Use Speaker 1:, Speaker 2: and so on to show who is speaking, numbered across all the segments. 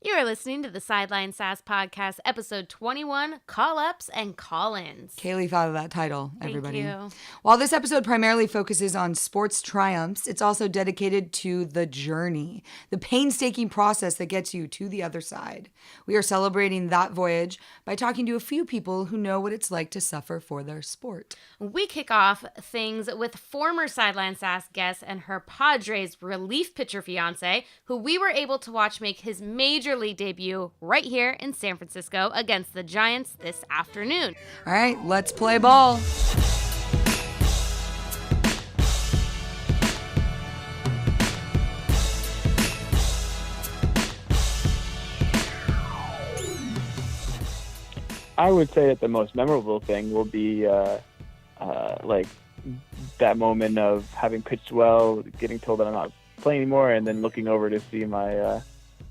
Speaker 1: You are listening to the Sideline Sass Podcast, episode 21, Call-Ups and Call-Ins.
Speaker 2: Kaylee thought of that title, everybody.
Speaker 1: Thank you.
Speaker 2: While this episode primarily focuses on sports triumphs, it's also dedicated to the journey, the painstaking process that gets you to the other side. We are celebrating that voyage by talking to a few people who know what it's like to suffer for their sport.
Speaker 1: We kick off things with former Sideline Sass guest and her Padres relief pitcher fiancé, who we were able to watch make his major league debut right here in San Francisco against the Giants this afternoon.
Speaker 2: All right, let's play ball.
Speaker 3: I would say that the most memorable thing will be like that moment of having pitched well, getting told that I'm not playing anymore, and then looking over to see my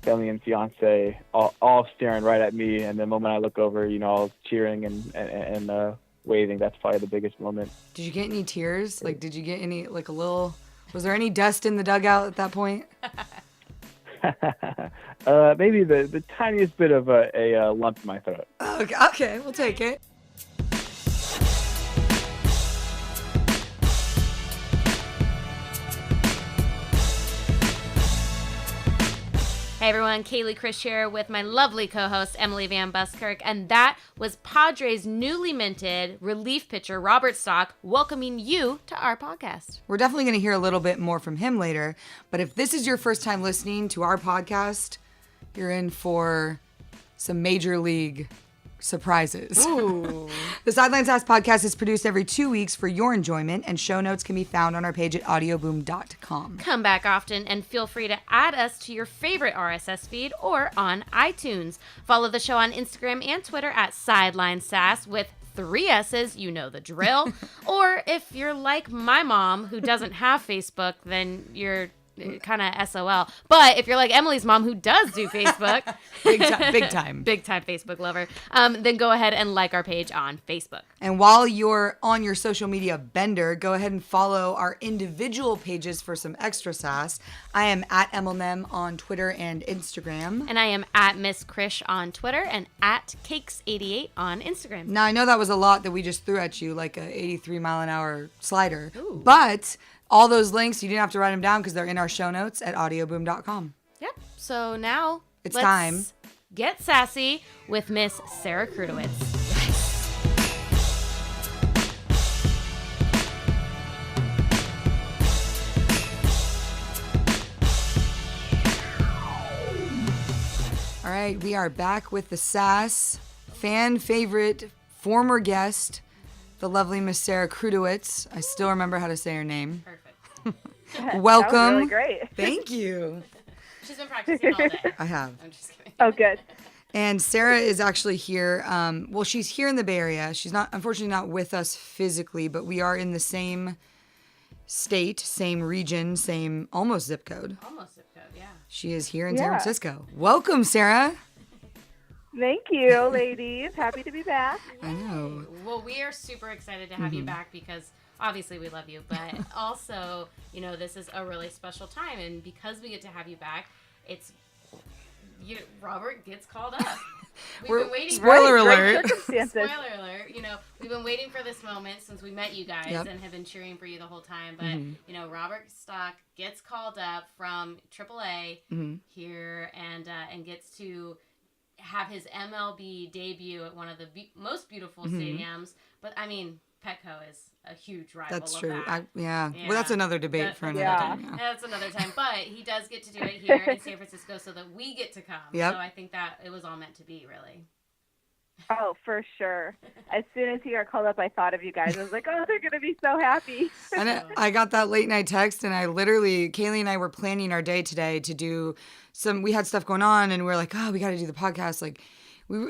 Speaker 3: family and fiance all staring right at me. And the moment I look over, all cheering and waving. That's probably the biggest moment.
Speaker 2: Did you get any tears? Like, did you get any, like a little, was there any dust in the dugout at that point?
Speaker 3: Maybe the tiniest bit of a lump in my throat.
Speaker 2: Okay, we'll take it.
Speaker 1: Hey everyone, Kaylee Krish here with my lovely co-host Emily Van Buskirk, and that was Padres' newly minted relief pitcher Robert Stock welcoming you to our podcast.
Speaker 2: We're definitely going to hear a little bit more from him later, but if this is your first time listening to our podcast, you're in for some major league surprises.
Speaker 1: Ooh.
Speaker 2: The Sideline Sass Podcast is produced every 2 weeks for your enjoyment, and show notes can be found on our page at audioboom.com.
Speaker 1: Come back often and feel free to add us to your favorite RSS feed or on iTunes. Follow the show on Instagram and Twitter at Sideline Sass with 3 S's, you know the drill. Or if you're like my mom who doesn't have Facebook, then you're kind of SOL. But if you're like Emily's mom who does do Facebook,
Speaker 2: big time
Speaker 1: Facebook lover, then go ahead and like our page on Facebook.
Speaker 2: And while you're on your social media bender, go ahead and follow our individual pages for some extra sass. I am at Emilnem on Twitter and Instagram.
Speaker 1: And I am at Miss Krish on Twitter and at Cakes88 on Instagram.
Speaker 2: Now, I know that was a lot that we just threw at you, like a 83 mile an hour slider.
Speaker 1: Ooh.
Speaker 2: But all those links, you didn't have to write them down because they're in our show notes at audioboom.com.
Speaker 1: Yep. So now
Speaker 2: It's
Speaker 1: let's
Speaker 2: time.
Speaker 1: Get sassy with Miss Sara Krutewicz.
Speaker 2: All right, we are back with the sass, fan favorite, former guest, the lovely Miss Sara Krutewicz. I still remember how to say her name.
Speaker 1: Perfect.
Speaker 2: Welcome.
Speaker 4: That was really great.
Speaker 2: Thank you.
Speaker 1: She's been practicing all day.
Speaker 2: I have.
Speaker 1: I'm just kidding.
Speaker 4: Oh, good.
Speaker 2: And Sara is actually here. Well, she's here in the Bay Area. She's unfortunately not with us physically, but we are in the same state, same region, same almost zip code.
Speaker 1: Almost zip code, yeah.
Speaker 2: She is here in San
Speaker 4: Yeah.
Speaker 2: Francisco. Welcome, Sara.
Speaker 4: Thank you, ladies. Happy to be back.
Speaker 2: I know.
Speaker 1: Well, we are super excited to have you back because obviously we love you, but also, this is a really special time. And because we get to have you back, Robert gets called up. We've been waiting
Speaker 2: Spoiler
Speaker 4: Great
Speaker 2: alert.
Speaker 4: circumstances.
Speaker 1: Spoiler alert, we've been waiting for this moment since we met you guys and have been cheering for you the whole time. But, Robert Stock gets called up from AAA here and gets to have his MLB debut at one of the most beautiful stadiums. But, I mean, Petco is a huge rival.
Speaker 2: That's
Speaker 1: of
Speaker 2: true.
Speaker 1: that.
Speaker 2: Well, that's another debate for another time. Yeah.
Speaker 1: That's another time. But he does get to do it here in San Francisco so that we get to come.
Speaker 2: Yep.
Speaker 1: So I think that it was all meant to be, really.
Speaker 4: Oh, for sure. As soon as he got called up, I thought of you guys. I was like, oh, they're going to be so happy.
Speaker 2: And I got that late night text, and Kaylee and I were planning our day today to do we had stuff going on, and we were like, oh, we got to do the podcast. Like,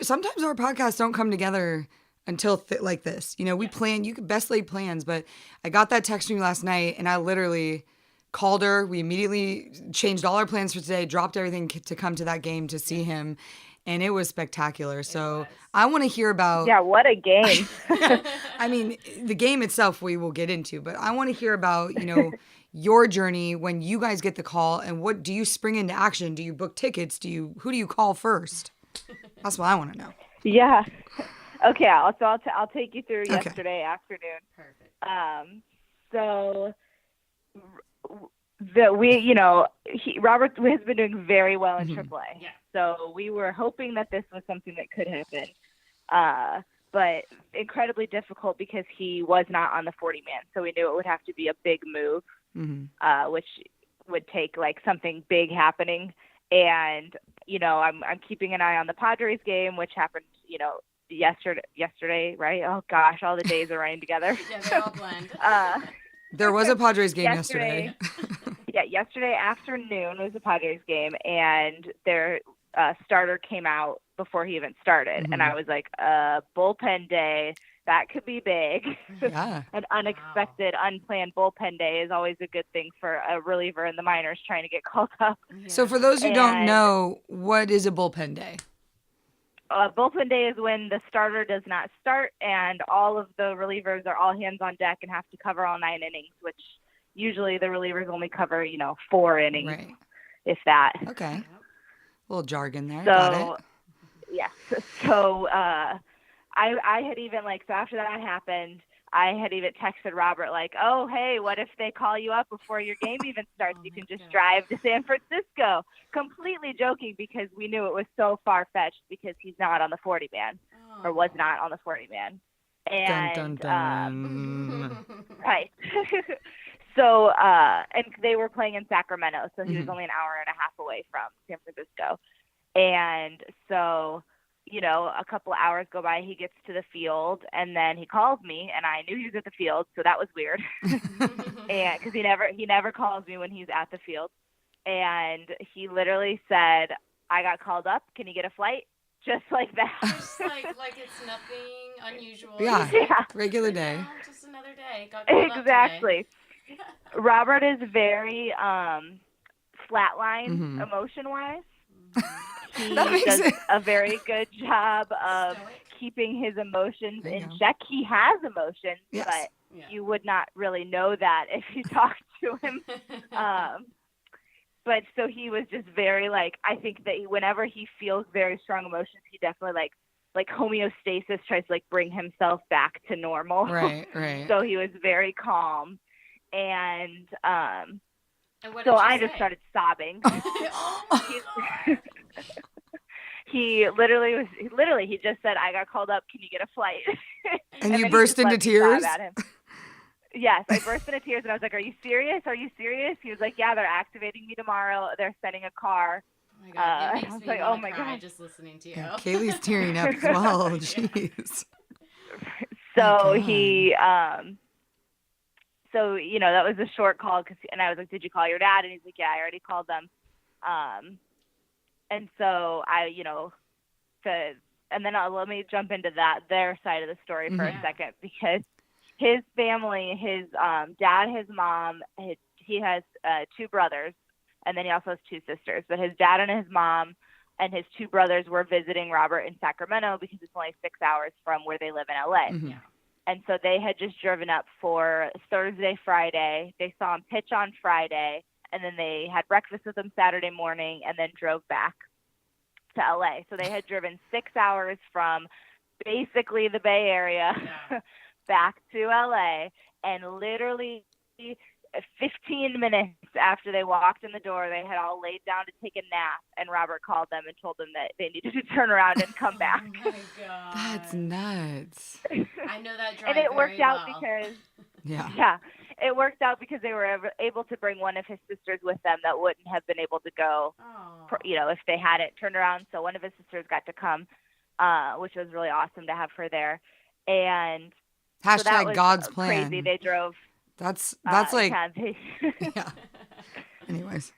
Speaker 2: sometimes our podcasts don't come together until like this. We plan, you could best laid plans, but I got that text from you last night, and I literally called her. We immediately changed all our plans for today, dropped everything to come to that game to see him. And it was spectacular. So I want to hear about...
Speaker 4: Yeah, what a game.
Speaker 2: I mean, the game itself we will get into, but I want to hear about, your journey when you guys get the call, and what do you spring into action? Do you book tickets? Who do you call first? That's what I want to know.
Speaker 4: Yeah. Okay. I'll take you through
Speaker 2: Okay.
Speaker 4: yesterday afternoon.
Speaker 1: Perfect.
Speaker 4: So Robert has been doing very well in AAA.
Speaker 1: Yeah.
Speaker 4: So we were hoping that this was something that could happen. But incredibly difficult because he was not on the 40-man. So we knew it would have to be a big move, which would take like something big happening. And, I'm keeping an eye on the Padres game, which happened, yesterday, right? Oh gosh, all the days are running together.
Speaker 1: Yeah, they all blend.
Speaker 2: There was a Padres game yesterday.
Speaker 4: Yesterday afternoon was a Padres game, and their starter came out before he even started. And I was like, bullpen day, that could be big.
Speaker 2: Yeah.
Speaker 4: An unexpected, unplanned bullpen day is always a good thing for a reliever in the minors trying to get called up.
Speaker 1: Yeah.
Speaker 2: So for those who don't know, what is a bullpen day?
Speaker 4: Bullpen day is when the starter does not start and all of the relievers are all hands on deck and have to cover all 9 innings, which usually the relievers only cover, 4 innings,
Speaker 2: Right.
Speaker 4: if that.
Speaker 2: Okay. A little jargon there.
Speaker 4: So,
Speaker 2: Got it.
Speaker 4: yeah. So I had even so after that happened, I had even texted Robert oh, hey, what if they call you up before your game even starts? You can just drive to San Francisco. Completely joking because we knew it was so far-fetched because he's not on the 40-man or was not on the 40-man. And,
Speaker 2: Dun, dun, dun.
Speaker 4: right. So, and they were playing in Sacramento, so he was only an hour and a half away from San Francisco. And so, a couple of hours go by, he gets to the field, and then he calls me, and I knew he was at the field, so that was weird. And because he never calls me when he's at the field. And he literally said, I got called up. Can you get a flight? Just like that.
Speaker 1: Just like it's nothing unusual.
Speaker 2: Yeah.
Speaker 4: Yeah.
Speaker 2: Regular day.
Speaker 1: Just another day. Got called up
Speaker 4: Exactly. Robert is very flatline emotion-wise. He does a very good job of keeping his emotions in check. He has emotions, but you would not really know that if you talked to him. But so he was just very I think that whenever he feels very strong emotions, he definitely like homeostasis tries to bring himself back to normal.
Speaker 2: Right, right.
Speaker 4: So he was very calm. And
Speaker 1: what
Speaker 4: so
Speaker 1: did
Speaker 4: I
Speaker 1: you
Speaker 4: just
Speaker 1: say?
Speaker 4: started sobbing.
Speaker 1: Oh my God.
Speaker 4: He just said, I got called up. Can you get a flight?
Speaker 2: And you
Speaker 4: then he
Speaker 2: burst
Speaker 4: just
Speaker 2: into
Speaker 4: let me
Speaker 2: tears?
Speaker 4: sob at him. Yes, I burst into tears, and I was like, are you serious? Are you serious? He was like, yeah, they're activating me tomorrow. They're sending a car.
Speaker 1: Oh my God. It
Speaker 4: I
Speaker 1: makes
Speaker 4: was
Speaker 1: me
Speaker 4: like,
Speaker 1: wanna
Speaker 4: oh my
Speaker 1: cry
Speaker 4: God.
Speaker 1: just listening to you.
Speaker 2: Yeah, Kaylee's tearing up as well. Jeez.
Speaker 4: So
Speaker 2: God.
Speaker 4: he, so, that was a short call. And I was like, did you call your dad? And he's like, yeah, I already called them. And so and then let me jump into their side of the story for a second, because his family, his dad, his mom, he has 2 brothers, and then he also has 2 sisters. But his dad and his mom and his 2 brothers were visiting Robert in Sacramento because it's only 6 hours from where they live in LA.
Speaker 1: Yeah.
Speaker 4: And so they had just driven up for Thursday, Friday. They saw him pitch on Friday, and then they had breakfast with him Saturday morning and then drove back to LA. So they had driven 6 hours from basically the Bay Area back to LA, and literally 15 minutes after they walked in the door, they had all laid down to take a nap, and Robert called them and told them that they needed to turn around and come back.
Speaker 1: Oh my God.
Speaker 2: That's nuts.
Speaker 1: I know that drive
Speaker 4: And it worked
Speaker 1: very
Speaker 4: out
Speaker 1: well.
Speaker 4: because
Speaker 2: Yeah.
Speaker 4: it worked out because they were able to bring one of his sisters with them that wouldn't have been able to go,
Speaker 1: Oh.
Speaker 4: if they hadn't turned around. So one of his sisters got to come, which was really awesome to have her there. And so that
Speaker 2: Hashtag
Speaker 4: was
Speaker 2: God's plan.
Speaker 4: crazy. They drove.
Speaker 2: That's
Speaker 4: Yeah,
Speaker 2: Anyways.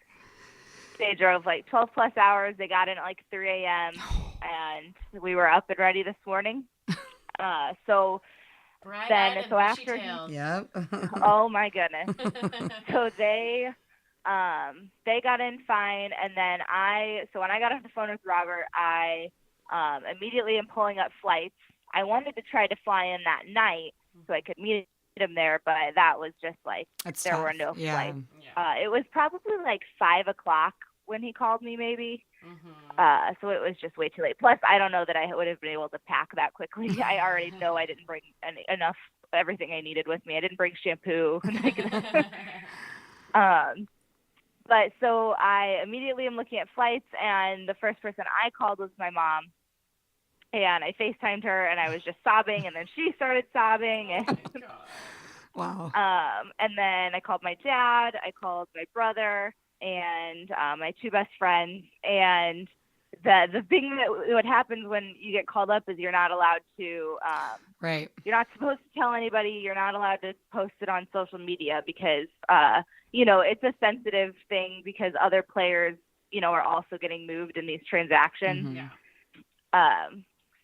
Speaker 4: they drove 12 plus hours. They got in at 3 a.m. and we were up and ready this morning. So
Speaker 1: Bright-eyed and
Speaker 4: so after
Speaker 1: bushy-tailed.
Speaker 2: Yep.
Speaker 4: oh my goodness. So they got in fine, and then when I got off the phone with Robert, I immediately am pulling up flights. I wanted to try to fly in that night so I could meet him there, but that was just like
Speaker 2: That's
Speaker 4: there
Speaker 2: tough.
Speaker 4: were no
Speaker 2: Yeah.
Speaker 4: flights.
Speaker 1: Yeah.
Speaker 4: It was probably like 5 o'clock when he called me, maybe. So it was just way too late. Plus, I don't know that I would have been able to pack that quickly. I already know I didn't bring enough everything I needed with me. I didn't bring shampoo. But so I immediately am looking at flights, and the first person I called was my mom. And I FaceTimed her, and I was just sobbing, and then she started sobbing. And,
Speaker 2: Wow.
Speaker 4: and then I called my dad, I called my brother, and my 2 best friends. And the thing that what happens when you get called up is you're not allowed to
Speaker 2: Right.
Speaker 4: you're not supposed to tell anybody. You're not allowed to post it on social media because it's a sensitive thing because other players are also getting moved in these transactions.
Speaker 2: Mhm.
Speaker 1: Yeah.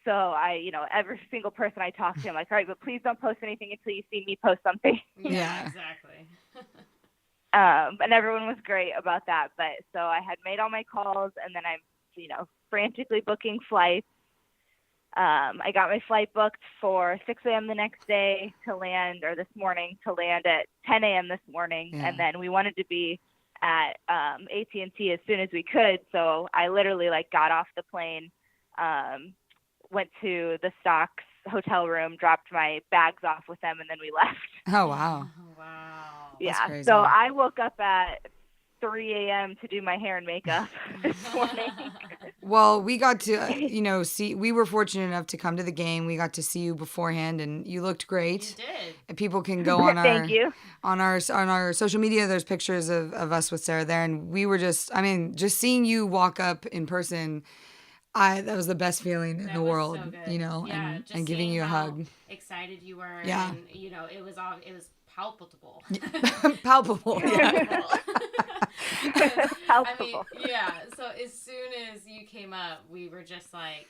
Speaker 4: So I every single person I talk to, I'm like, all right, but please don't post anything until you see me post something.
Speaker 2: Yeah.
Speaker 1: Exactly.
Speaker 4: And everyone was great about that. But so I had made all my calls, and then I'm, frantically booking flights. I got my flight booked for 6 a.m. the next day this morning to land at 10 a.m. this morning.
Speaker 2: Yeah.
Speaker 4: And then we wanted to be at At&t as soon as we could. So I literally got off the plane, went to the Stock's hotel room, dropped my bags off with them, and then we left.
Speaker 2: Oh, wow.
Speaker 1: Wow.
Speaker 4: Yeah.
Speaker 2: crazy.
Speaker 4: So I woke up at 3 a.m. to do my hair and makeup this morning.
Speaker 2: Well, we got to, see, we were fortunate enough to come to the game. We got to see you beforehand, and you looked great.
Speaker 1: You did.
Speaker 2: And people can go on
Speaker 4: Thank you.
Speaker 2: on our social media. There's pictures of us with Sara there, and we were just seeing you walk up in person. That was the best feeling in
Speaker 1: That
Speaker 2: the
Speaker 1: was
Speaker 2: world,
Speaker 1: so good. Yeah, just
Speaker 2: and giving
Speaker 1: seeing
Speaker 2: you a
Speaker 1: how
Speaker 2: hug.
Speaker 1: excited you were.
Speaker 2: Yeah.
Speaker 1: And, it was palpable.
Speaker 2: Palpable. Yeah.
Speaker 4: Palpable.
Speaker 1: So as soon as you came up, we were just like,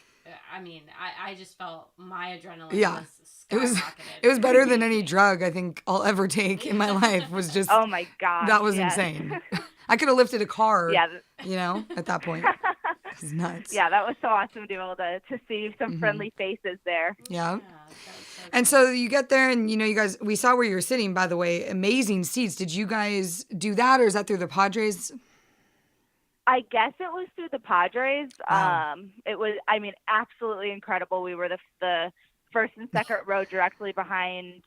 Speaker 1: I just felt my adrenaline was skyrocketed.
Speaker 2: It was better than any drug I think I'll ever take in my life. Was just
Speaker 4: Oh my God.
Speaker 2: that was
Speaker 4: yes.
Speaker 2: insane. I could have lifted a car.
Speaker 4: Yeah.
Speaker 2: At that point. It was nuts.
Speaker 4: Yeah, that was so awesome to be able to see some friendly faces there.
Speaker 2: Yeah.
Speaker 1: That was so
Speaker 2: And
Speaker 1: good.
Speaker 2: so you get there and, you guys, we saw where you were sitting, by the way, amazing seats. Did you guys do that, or is that through the Padres?
Speaker 4: I guess it was through the Padres.
Speaker 2: Wow.
Speaker 4: It was, absolutely incredible. We were the first and second row directly behind,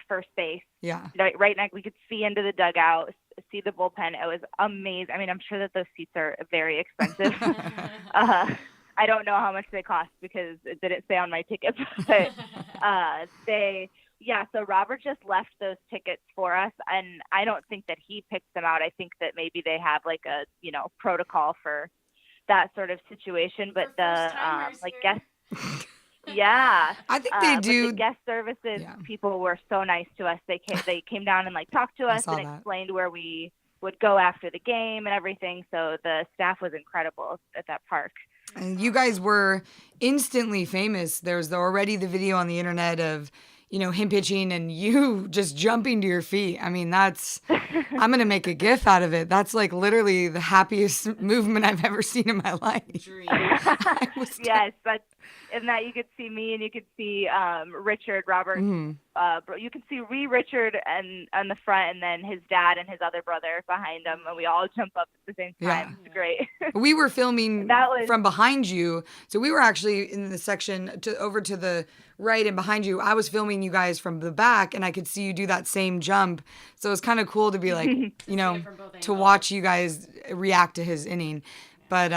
Speaker 4: first base.
Speaker 2: Yeah.
Speaker 4: Right now, we could see into the dugout, see the bullpen. It was amazing. I'm sure that those seats are very expensive. I don't know how much they cost because it didn't say on my ticket, but so Robert just left those tickets for us, and I don't think that he picked them out. I think that maybe they have a protocol for that sort of situation, but
Speaker 1: For first-timers here.
Speaker 4: guest yeah.
Speaker 2: I think they do.
Speaker 4: But the guest services people were so nice to us. They came down and talked to us and explained where we would go after the game and everything. So the staff was incredible at that park.
Speaker 2: And you guys were instantly famous. There's already the video on the internet of, him pitching and you just jumping to your feet. I'm going to make a GIF out of it. That's literally the happiest movement I've ever seen in my life.
Speaker 1: Dream.
Speaker 4: Yes, in that you could see me and you could see Richard, Robert. You can see Richard on the front, and then his dad and his other brother behind him, and we all jump up at the same time.
Speaker 2: Yeah.
Speaker 4: It's great.
Speaker 2: We were filming from behind you, so we were actually in the section over to the right and behind you. I was filming you guys from the back, and I could see you do that same jump. So it was kind of cool to be to watch you guys react to his inning. But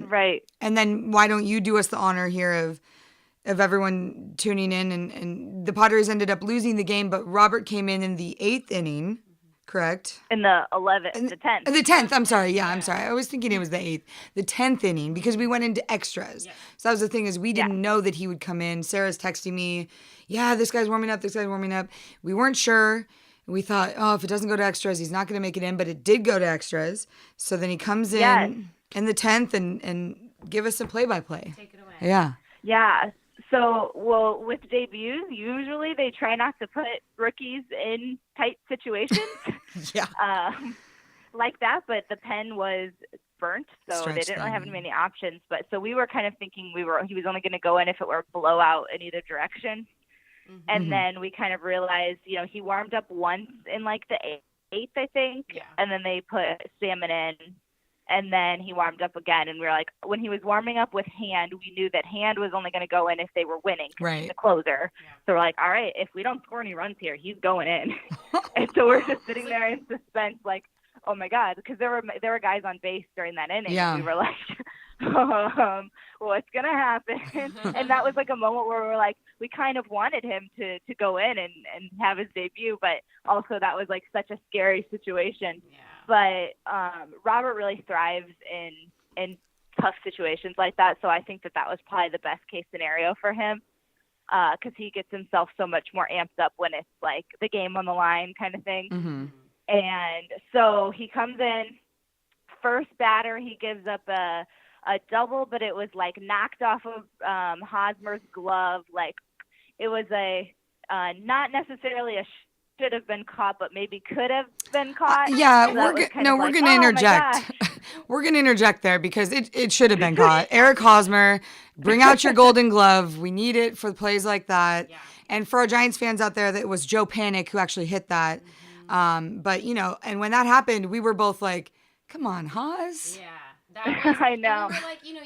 Speaker 4: right.
Speaker 2: And then why don't you do us the honor here of everyone tuning in? And the Padres ended up losing the game, but Robert came in the 8th inning, correct?
Speaker 4: In the 11th, the 10th.
Speaker 2: The 10th, I'm sorry. Yeah, I'm sorry. I was thinking it was the 8th. The 10th inning, because we went into extras. Yeah. So that was the thing, is we didn't know that he would come in. Sarah's texting me, this guy's warming up, We weren't sure. We thought, if it doesn't go to extras, he's not going to make it in, but it did go to extras. So then he comes in the 10th and give us a play-by-play.
Speaker 1: Take it away.
Speaker 2: Yeah.
Speaker 4: Yeah. So, with debuts, usually they try not to put rookies in tight situations. Like that, but the pen was burnt, so they didn't really have many options. But so we were kind of thinking he was only going to go in if it were blowout in either direction. And then we kind of realized, he warmed up once in like the eighth, I think.
Speaker 1: Yeah.
Speaker 4: And then they put salmon in. And then he warmed up again. And we were like, when he was warming up with Hand, we knew that Hand was only going to go in if they were winning.
Speaker 2: Right.
Speaker 4: He's the closer.
Speaker 1: Yeah.
Speaker 4: So we're like, all right, if we don't score any runs here, he's going in. And so we're just sitting there in suspense, like, oh my God, because there were guys on base during that inning.
Speaker 2: Yeah.
Speaker 4: We were like, what's going to happen? And that was like a moment where we were like, we kind of wanted him to go in and have his debut, but also that was like such a scary situation.
Speaker 1: Yeah.
Speaker 4: But Robert really thrives in tough situations like that. So I think that was probably the best case scenario for him, because he gets himself so much more amped up when it's like the game on the line kind of thing.
Speaker 2: Mm-hmm.
Speaker 4: And so he comes in, first batter, he gives up a double, but it was like knocked off of Hosmer's glove. Like it was not necessarily a should have been caught, but maybe could have been caught.
Speaker 2: Yeah,
Speaker 4: So
Speaker 2: we're going to interject. We're going to interject there because it should have been caught. Eric Hosmer, bring out your golden glove. We need it for plays like that.
Speaker 1: Yeah.
Speaker 2: And for our Giants fans out there, that was Joe Panic who actually hit that. But, and when that happened, we were both like, come on, Hos.
Speaker 1: Yeah. That was,
Speaker 4: I know.
Speaker 1: And we were like, your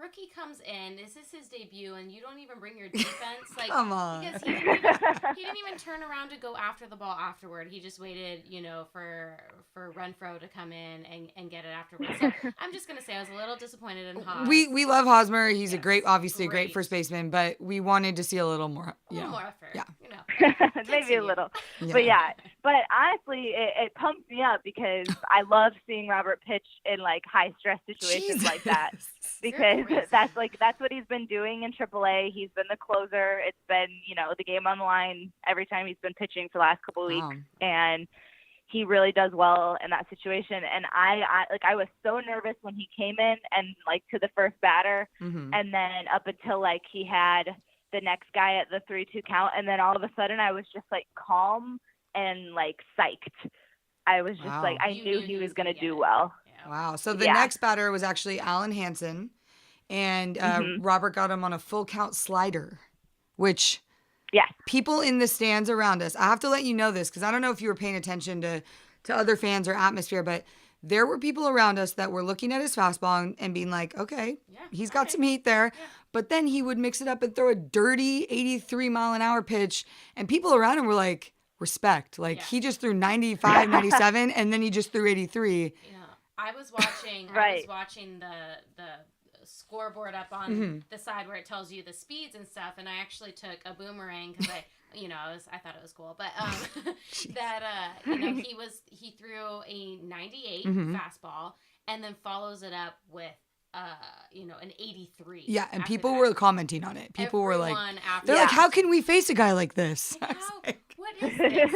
Speaker 1: rookie comes in. This is his debut, and you don't even bring your defense. Like,
Speaker 2: Come on.
Speaker 1: Because he didn't even turn around to go after the ball afterward. He just waited, for Renfroe to come in and get it afterwards. So I'm just gonna say I was a little disappointed in Haas.
Speaker 2: We love Hosmer. He's
Speaker 1: Yes,
Speaker 2: a great first baseman, but we wanted to see a little more.
Speaker 1: A little more effort.
Speaker 2: Yeah.
Speaker 4: Maybe a little.
Speaker 2: Yeah.
Speaker 4: But honestly, it pumps me up because I love seeing Robert pitch in like high stress situations like that, because that's what he's been doing in AAA. He's been the closer. It's been, the game on the line every time he's been pitching for the last couple of weeks. And he really does well in that situation. And I was so nervous when he came in and like to the first batter, and then up until like he had the next guy at the 3-2 count, and then all of a sudden I was just like calm and like psyched. I was just like, I knew he was going to do well.
Speaker 1: Yeah.
Speaker 2: Wow. So the next batter was actually Alan Hansen, and Robert got him on a full count slider, which people in the stands around us, I have to let you know this because I don't know if you were paying attention to other fans or atmosphere, but there were people around us that were looking at his fastball and being like, okay, he's got some heat there. Yeah. But then he would mix it up and throw a dirty 83-mile-an-hour pitch. And people around him were like, respect. Like, he just threw 95, 97, and then he just threw 83.
Speaker 1: Yeah. I was watching the scoreboard up on the side where it tells you the speeds and stuff, and I actually took a boomerang because I thought it was cool, but he threw a 98 fastball and then follows it up with an 83.
Speaker 2: Yeah, and people were commenting on it. People were like, they're like, how can we face a guy like this?
Speaker 1: What is this?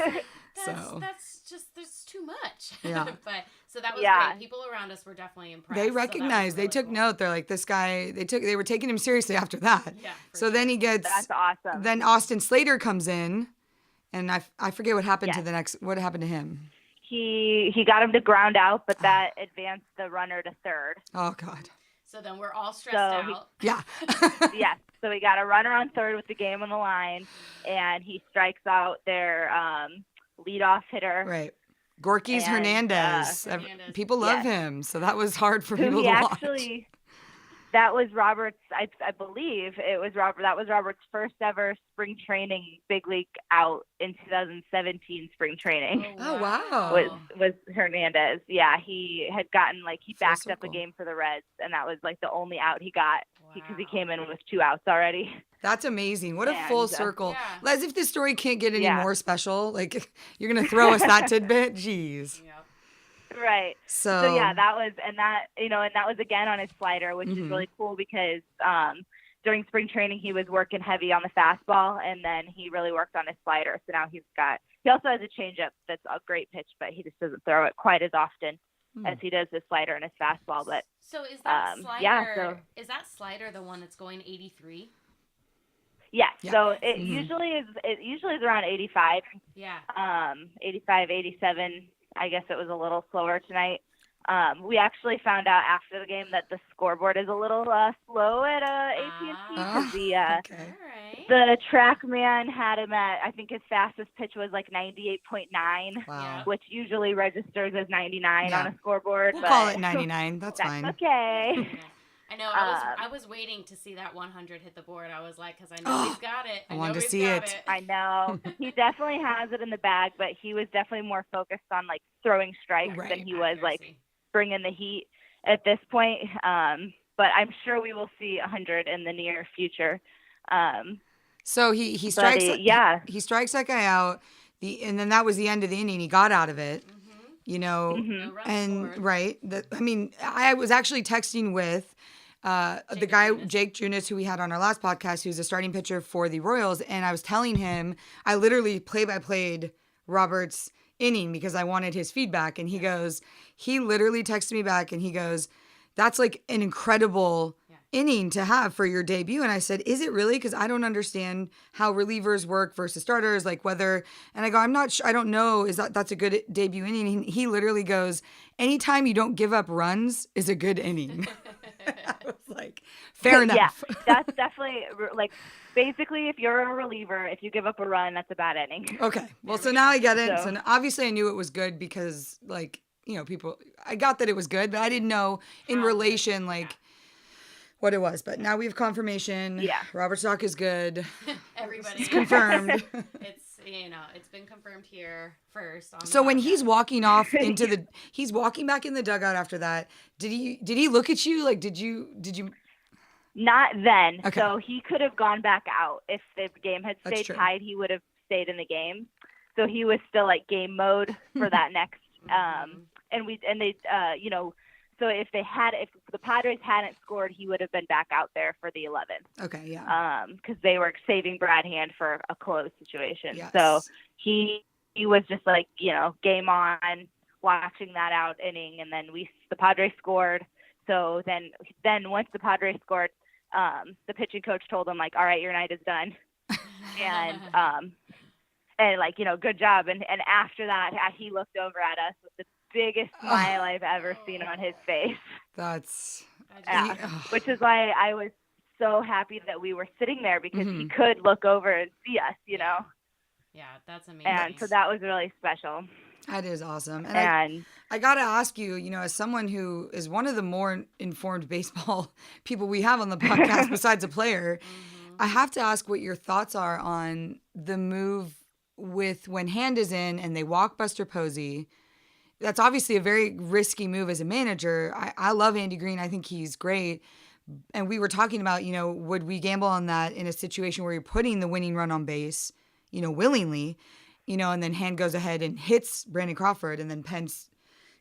Speaker 1: There's too much.
Speaker 2: Yeah.
Speaker 1: But so that was great. People around us were definitely impressed.
Speaker 2: They recognized, they took note. They're like, this guy, they were taking him seriously after that.
Speaker 1: Yeah.
Speaker 2: Then he gets,
Speaker 4: that's awesome.
Speaker 2: Then Austin Slater comes in, and I forget what happened what happened to him.
Speaker 4: He got him to ground out, but that advanced the runner to third.
Speaker 2: Oh, God.
Speaker 1: So then we're all stressed out.
Speaker 4: Yes. So we got a runner on third with the game on the line, and he strikes out their leadoff hitter.
Speaker 2: Right. Gorky's Hernandez. People love him, so that was hard for people to watch.
Speaker 4: That was Robert's, I believe it was Robert. That was Robert's first ever spring training big league out in 2017 spring training.
Speaker 2: Oh, wow.
Speaker 4: Was Hernandez. Yeah, he had gotten he backed up a game for the Reds, and that was the only out he got because he came in with 2 outs already.
Speaker 2: That's amazing. What a full circle. Yeah. As if this story can't get any more special. You're going to throw us that tidbit? Jeez.
Speaker 1: Yeah.
Speaker 4: Right. So yeah, that was again on his slider, which is really cool because during spring training he was working heavy on the fastball, and then he really worked on his slider. So now he also has a changeup that's a great pitch, but he just doesn't throw it quite as often as he does his slider and his fastball. But
Speaker 1: so is that slider? Is that slider the one that's going 83?
Speaker 4: Yes. Yeah. So it usually is around 85.
Speaker 1: Yeah.
Speaker 4: 85, 87. I guess it was a little slower tonight. We actually found out after the game that the scoreboard is a little slow at AT&T.
Speaker 1: Okay. All right.
Speaker 4: The TrackMan had him at, I think his fastest pitch was like 98.9,
Speaker 2: Wow.
Speaker 4: which usually registers as 99
Speaker 2: Yeah.
Speaker 4: on a scoreboard.
Speaker 2: We'll
Speaker 4: but
Speaker 2: call it 99. That's
Speaker 4: that's
Speaker 2: fine.
Speaker 4: okay.
Speaker 1: Yeah. I know. I was waiting to see that 100 hit the board. I was like, because I know he's got it.
Speaker 2: I wanted to
Speaker 1: know he's
Speaker 2: see
Speaker 1: got
Speaker 2: it.
Speaker 4: I know. He definitely has it in the bag, but he was definitely more focused on like throwing strikes
Speaker 2: Right.
Speaker 4: than he was like
Speaker 1: Accuracy.
Speaker 4: bringing the heat at this point. But I'm sure we will see 100 in the near future.
Speaker 2: So he strikes
Speaker 4: yeah.
Speaker 2: he strikes that guy out. And then that was the end of the inning. He got out of it. You know,
Speaker 1: No runs
Speaker 2: and
Speaker 1: scored.
Speaker 2: right. I mean, I was actually texting with the guy
Speaker 1: Junis.
Speaker 2: Jake Junis, who we had on our last podcast, who's a starting pitcher for the Royals, and I was telling him I literally play-by-played Robert's inning because I wanted his feedback, and he literally texted me back, and he goes, "That's like an incredible inning to have for your debut." And I said, "Is it really? Because I don't understand how relievers work versus starters, like whether." And I go, "I'm not sure. I don't know. That's a good debut inning?" And he literally goes, "Anytime you don't give up runs is a good inning." I was like, fair enough.
Speaker 4: Yeah, that's definitely like basically if you're a reliever, if you give up a run, that's a bad inning.
Speaker 2: Okay. Well, so now I get it.
Speaker 4: So-
Speaker 2: So obviously I knew it was good because like, you know, I got that it was good, but I didn't know in relation, like what it was. But now we have confirmation.
Speaker 4: Yeah.
Speaker 2: Robert Stock is good.
Speaker 1: Everybody's
Speaker 2: Confirmed.
Speaker 1: It's been confirmed here first. On the
Speaker 2: So when
Speaker 1: podcast.
Speaker 2: he's walking off he's walking back in the dugout after that. Did he look at you? Like, did you?
Speaker 4: Not then.
Speaker 2: Okay.
Speaker 4: So he could have gone back out if the game had
Speaker 2: That's
Speaker 4: stayed
Speaker 2: true.
Speaker 4: tied. He would have stayed in the game. So he was still like game mode for that next. So if the Padres hadn't scored, he would have been back out there for the 11th.
Speaker 2: Okay, yeah.
Speaker 4: Because they were saving Brad Hand for a close situation.
Speaker 2: Yes.
Speaker 4: So he was just like, game on, watching that out inning, and then the Padres scored. So then once the Padres scored, the pitching coach told him like, "All right, your night is done," and like, good job. And after that, he looked over at us with the biggest smile I've ever seen on his face.
Speaker 2: That's
Speaker 4: Which is why I was so happy that we were sitting there because he could look over and see us,
Speaker 1: Yeah, that's amazing.
Speaker 4: And so that was really special.
Speaker 2: That is awesome.
Speaker 4: And
Speaker 2: I got to ask you, as someone who is one of the more informed baseball people we have on the podcast besides a player, I have to ask what your thoughts are on the move with when Hand is in and they walk Buster Posey. That's obviously a very risky move as a manager. I love Andy Green. I think he's great. And we were talking about, would we gamble on that in a situation where you're putting the winning run on base, willingly, and then Hand goes ahead and hits Brandon Crawford, and then Pence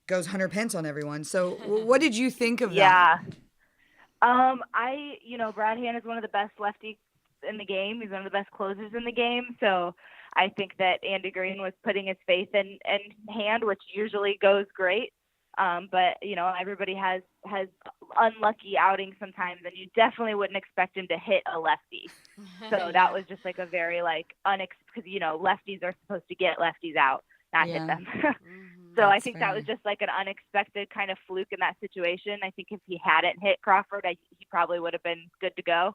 Speaker 2: goes Hunter Pence on everyone. So what did you think of that?
Speaker 4: Yeah. Brad Hand is one of the best lefties in the game. He's one of the best closers in the game. So I think that Andy Green was putting his faith in Hand, which usually goes great. But everybody has unlucky outings sometimes, and you definitely wouldn't expect him to hit a lefty. So that was just like a very because lefties are supposed to get lefties out, not hit them. So I think that was just like an unexpected kind of fluke in that situation. I think if he hadn't hit Crawford, he probably would have been good to go.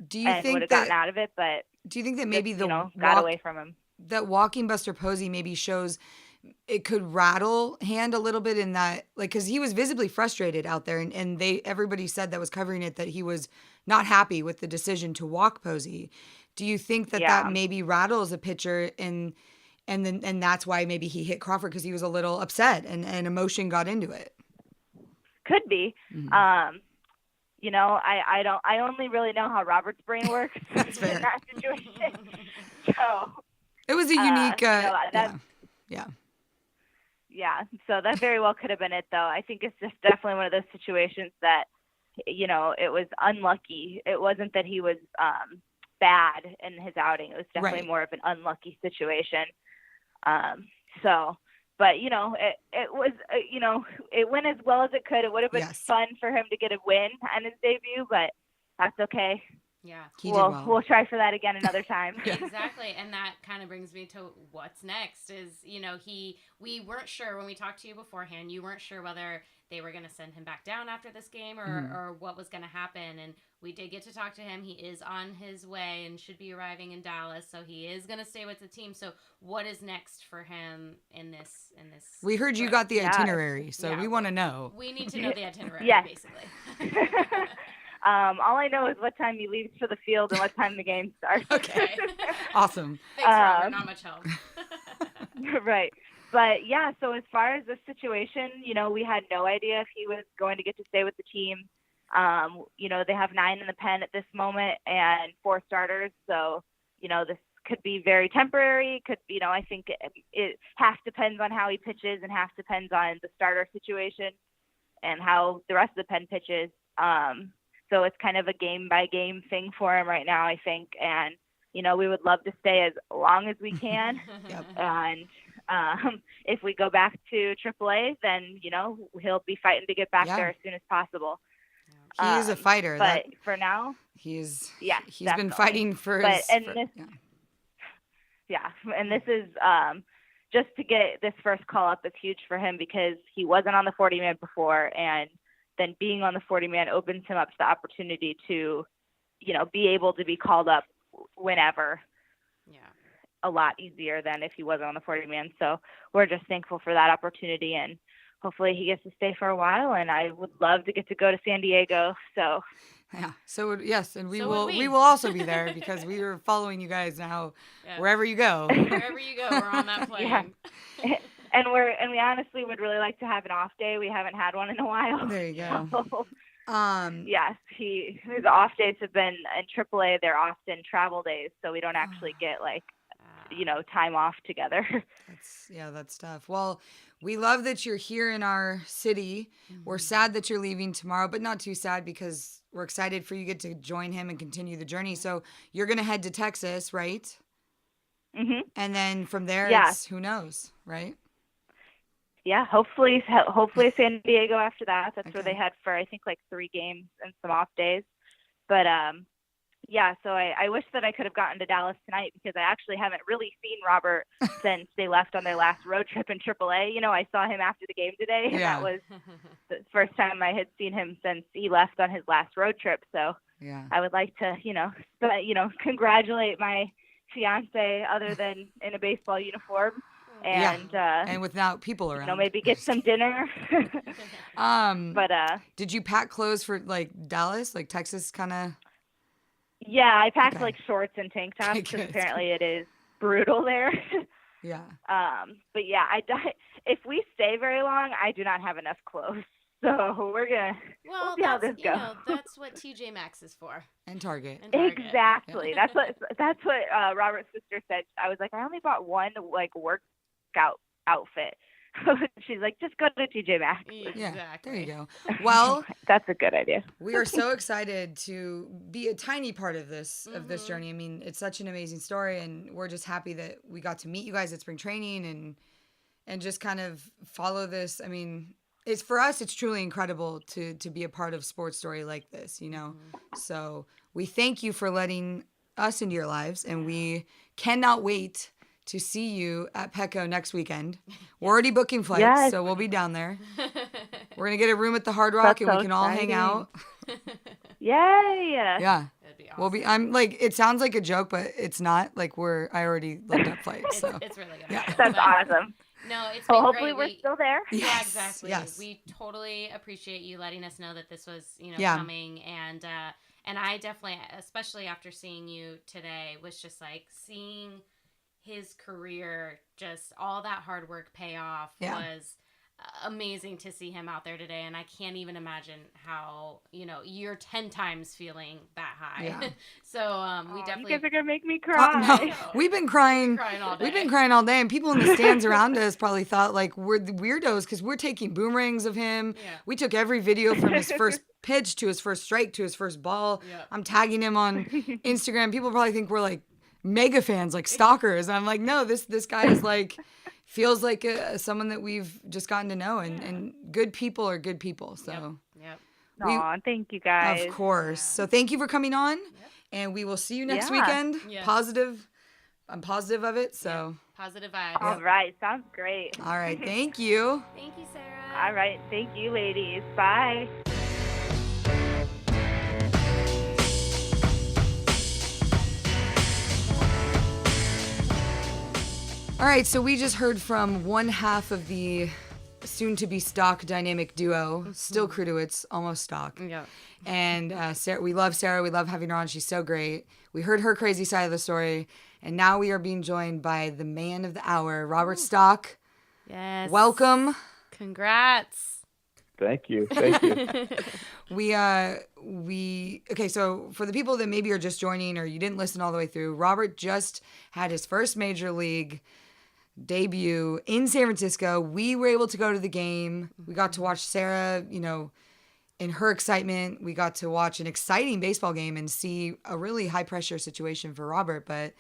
Speaker 2: Do you think
Speaker 4: would have gotten out of it? But
Speaker 2: do you think that maybe
Speaker 4: got away from him?
Speaker 2: That walking Buster Posey maybe shows it could rattle Hand a little bit in that, because he was visibly frustrated out there, and everybody said that was covering it that he was not happy with the decision to walk Posey. Do you think that maybe rattles a pitcher and that's why maybe he hit Crawford because he was a little upset and emotion got into it?
Speaker 4: Could be. I only really know how Robert's brain works in that situation. So
Speaker 2: it was a unique.
Speaker 4: Yeah. So that very well could have been it, though. I think it's just definitely one of those situations that, it was unlucky. It wasn't that he was bad in his outing. It was definitely more of an unlucky situation. But it was, it went as well as it could. It would have been fun for him to get a win on his debut, but that's okay.
Speaker 1: Yeah.
Speaker 4: We'll try for that again another time.
Speaker 1: Exactly. And that kind of brings me to what's next is, we weren't sure when we talked to you beforehand, you weren't sure whether they were going to send him back down after this game or what was going to happen. And we did get to talk to him. He is on his way and should be arriving in Dallas, so he is going to stay with the team. So what is next for him in this?
Speaker 2: We heard you got the itinerary, so we want to know.
Speaker 1: We need to know the itinerary,
Speaker 4: Yes.
Speaker 1: basically.
Speaker 4: All I know is what time he leaves for the field and what time the game starts.
Speaker 1: Okay.
Speaker 2: Awesome.
Speaker 1: Thanks, Robert. Not much help.
Speaker 4: Right. But yeah, so as far as the situation, we had no idea if he was going to get to stay with the team. They have 9 in the pen at this moment and 4 starters. So, this could be very temporary. I think it half depends on how he pitches and half depends on the starter situation and how the rest of the pen pitches. So it's kind of a game by game thing for him right now, I think. And, we would love to stay as long as we can.
Speaker 2: Yep.
Speaker 4: And if we go back to AAA, then, he'll be fighting to get back there as soon as possible.
Speaker 2: He is a fighter.
Speaker 4: But for now,
Speaker 2: he's
Speaker 4: definitely.
Speaker 2: been fighting for his.
Speaker 4: And this is just to get this first call up is huge for him because he wasn't on the 40-man before, and then being on the 40-man opens him up to the opportunity to, be able to be called up whenever.
Speaker 1: Yeah.
Speaker 4: A lot easier than if he wasn't on the 40-man. So we're just thankful for that opportunity, and hopefully he gets to stay for a while, and I would love to get to go to San Diego. So
Speaker 2: yeah. So yes, and we
Speaker 1: will
Speaker 2: will also be there because we are following you guys now wherever you go.
Speaker 1: Wherever you go, we're on that plane.
Speaker 4: Yeah. And we honestly would really like to have an off day. We haven't had one in a while.
Speaker 2: There you go.
Speaker 4: So, yes, his off days have been in AAA. They're often travel days, so we don't actually get time off together.
Speaker 2: That's tough. Well, we love that you're here in our city. Mm-hmm. We're sad that you're leaving tomorrow, but not too sad because we're excited for you to get to join him and continue the journey. So you're going to head to Texas, right?
Speaker 4: Mm-hmm.
Speaker 2: And then from there, it's who knows, right?
Speaker 4: Yeah, hopefully San Diego after that. That's where they had for, I think, 3 games and some off days. But, so I wish that I could have gotten to Dallas tonight because I actually haven't really seen Robert since they left on their last road trip in AAA. I saw him after the game today, and that was the first time I had seen him since he left on his last road trip. So I would like to, congratulate my fiance other than in a baseball uniform. And
Speaker 2: without people around,
Speaker 4: maybe get some dinner. But
Speaker 2: did you pack clothes for Dallas, Texas, kind of?
Speaker 4: Yeah, I packed shorts and tank tops because apparently it is brutal there.
Speaker 2: Yeah.
Speaker 4: But if we stay very long, I do not have enough clothes. So we'll see how this goes.
Speaker 1: That's what TJ Maxx is for.
Speaker 2: And Target.
Speaker 4: Exactly. Yeah. That's what Robert's sister said. I was like, I only bought one workout outfit. She's like, just go to TJ Maxx.
Speaker 2: Yeah, exactly. There you go. Well,
Speaker 4: that's a good idea.
Speaker 2: We are so excited to be a tiny part of this journey. I mean, it's such an amazing story, and we're just happy that we got to meet you guys at spring training and just kind of follow this. I mean, it's for us, it's truly incredible to be a part of sports story like this, So we thank you for letting us into your lives, and we cannot wait to see you at Petco next weekend. We're already booking flights, so we'll be down there. We're going to get a room at the Hard Rock, and we can all hang out.
Speaker 4: Yay!
Speaker 2: Yeah.
Speaker 1: That'd be awesome.
Speaker 2: I'm it sounds like a joke, but it's not. I already looked up flights. So.
Speaker 1: It's really good.
Speaker 4: Yeah. That's awesome.
Speaker 1: No, it's been
Speaker 4: hopefully
Speaker 1: great.
Speaker 4: We're still there.
Speaker 1: Yeah,
Speaker 2: Yes,
Speaker 1: exactly.
Speaker 2: yes.
Speaker 1: We totally appreciate you letting us know that this was, coming, and I definitely, especially after seeing you today, was just seeing his career, just all that hard work pay off was amazing to see him out there today. And I can't even imagine how, you're 10 times feeling that high. Yeah. So we definitely.
Speaker 4: You guys are going to make me cry.
Speaker 2: No, we've been crying.
Speaker 1: All day.
Speaker 2: We've been crying all day. And people in the stands around us probably thought we're the weirdos because we're taking boomerangs of him. Yeah. We took every video from his first pitch to his first strike to his first ball. Yeah. I'm tagging him on Instagram. People probably think we're mega fans, stalkers. I'm like, no, this guy is feels like someone that we've just gotten to know, and good people are good people. So,
Speaker 1: yep.
Speaker 4: Aw, thank you guys.
Speaker 2: Of course. Yeah. So thank you for coming on, and we will see you next weekend. Yeah. Positive. I'm positive of it. So
Speaker 1: positive vibes.
Speaker 4: All right, sounds great.
Speaker 2: All right, thank you.
Speaker 1: Thank you, Sarah.
Speaker 4: All right, thank you, ladies. Bye.
Speaker 2: All right, so we just heard from one half of the soon-to-be Stock dynamic duo, still Krutewicz, almost Stock.
Speaker 1: Yeah.
Speaker 2: And Sarah, we love Sara. We love having her on. She's so great. We heard her crazy side of the story. And now we are being joined by the man of the hour, Robert Stock.
Speaker 1: Yes.
Speaker 2: Welcome.
Speaker 1: Congrats.
Speaker 3: Thank you. Thank you.
Speaker 2: Okay, so for the people that maybe are just joining or you didn't listen all the way through, Robert just had his first major league debut in San Francisco. We were able to go to the game. We got to watch Sara, in her excitement. We got to watch an exciting baseball game and see a really high pressure situation for Robert. But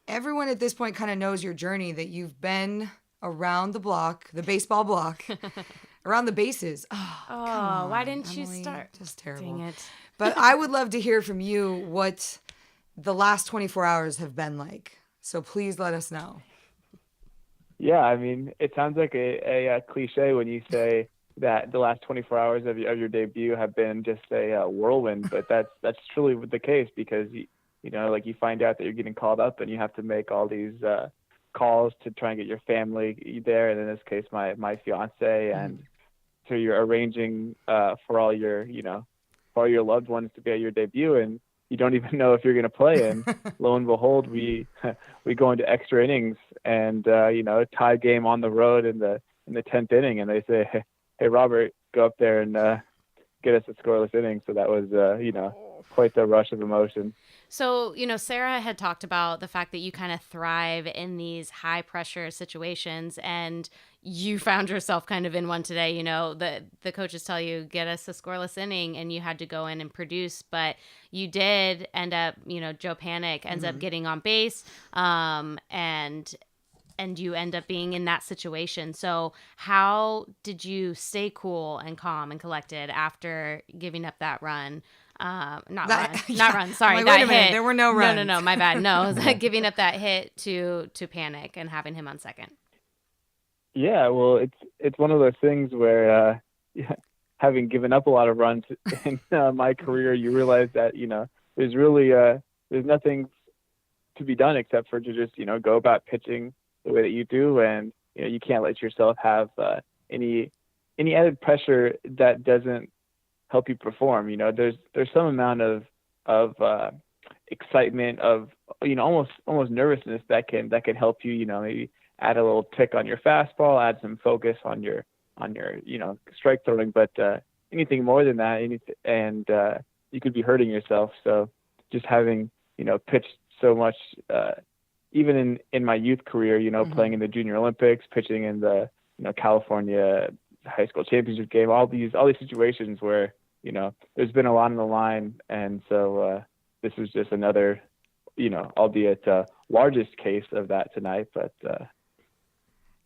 Speaker 2: everyone at this point kind of knows your journey, that you've been around the block, the baseball block, around the bases. Oh,
Speaker 1: why didn't you
Speaker 2: Emily,
Speaker 1: start?
Speaker 2: Just terrible.
Speaker 1: Dang it.
Speaker 2: But I would love to hear from you what the last 24 hours have been like. So please let us know.
Speaker 3: Yeah, I mean, it sounds like a cliche when you say that the last 24 hours of your debut have been just a whirlwind, but that's truly the case, because you find out that you're getting called up and you have to make all these calls to try and get your family there, and in this case my fiance, and so you're arranging for all your loved ones to be at your debut, and you don't even know if you're going to play. And lo and behold, we go into extra innings, and tie game on the road in the 10th inning, and they say, hey Robert, go up there and get us a scoreless inning. So that was quite the rush of emotion.
Speaker 1: So, Sara had talked about the fact that you kind of thrive in these high pressure situations, and you found yourself kind of in one today. The coaches tell you, get us a scoreless inning, and you had to go in and produce, but you did end up, Joe Panic ends up getting on base, and you end up being in that situation. So how did you stay cool and calm and collected after giving up that run? Not run. Sorry,
Speaker 2: like,
Speaker 1: that
Speaker 2: wait a minute,
Speaker 1: hit.
Speaker 2: there were no runs.
Speaker 1: No, my bad. No, it was like giving up that hit to Panic and having him on second.
Speaker 3: Yeah, well, it's one of those things where having given up a lot of runs in my career, you realize that there's really there's nothing to be done except for to just go about pitching the way that you do, and you can't let yourself have any added pressure that doesn't help you perform. There's some amount of excitement, of almost nervousness that can help you. Maybe add a little tick on your fastball, add some focus on your strike throwing. But anything more than that, you could be hurting yourself. So just having pitched so much, even in my youth career, playing in the Junior Olympics, pitching in the California high school championship game, all these situations where there's been a lot on the line, and so this is just another albeit largest case of that tonight, but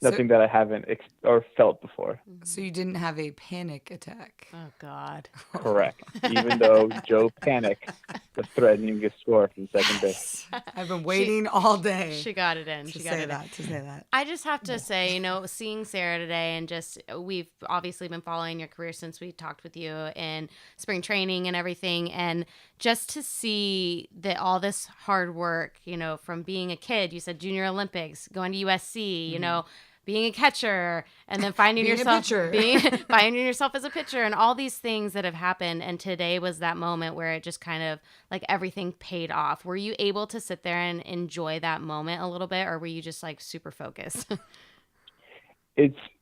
Speaker 3: nothing that I haven't or felt before.
Speaker 2: So you didn't have a panic attack?
Speaker 1: Oh God.
Speaker 3: Correct. Even though Joe Panic was threatening to score from second base.
Speaker 2: I've been waiting all day.
Speaker 1: She got it in.
Speaker 2: To say that.
Speaker 1: I just have to say, seeing Sara today, and just we've obviously been following your career since we talked with you in spring training and everything, and just to see that all this hard work, from being a kid, you said Junior Olympics, going to USC, being a catcher, and then finding yourself finding yourself as a pitcher, and all these things that have happened. And today was that moment where it just kind of like everything paid off. Were you able to sit there and enjoy that moment a little bit, or were you just like super focused?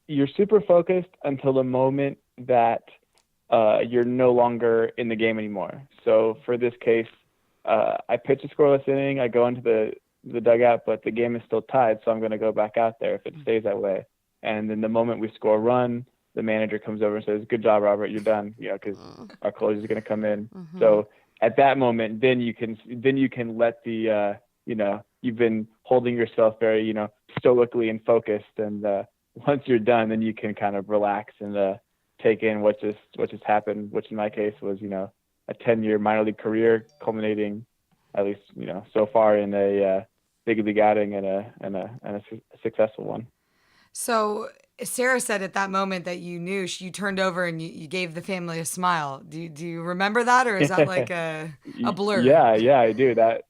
Speaker 3: You're super focused until the moment that you're no longer in the game anymore. So for this case, I pitch a scoreless inning, I go into the dugout, but the game is still tied, so I'm going to go back out there if it stays that way. And then the moment we score a run, the manager comes over and says, "Good job, Robert, you're done," because our closer is going to come in. So at that moment, then you can let the you've been holding yourself very stoically and focused, and once you're done, then you can kind of relax and take in what just happened, which in my case was a 10-year minor league career culminating, at least so far, in a big league outing and a successful one.
Speaker 2: So Sara said at that moment that you knew, you turned over and you gave the family a smile. Do you remember that, or is that like a blur?
Speaker 3: Yeah, I do. That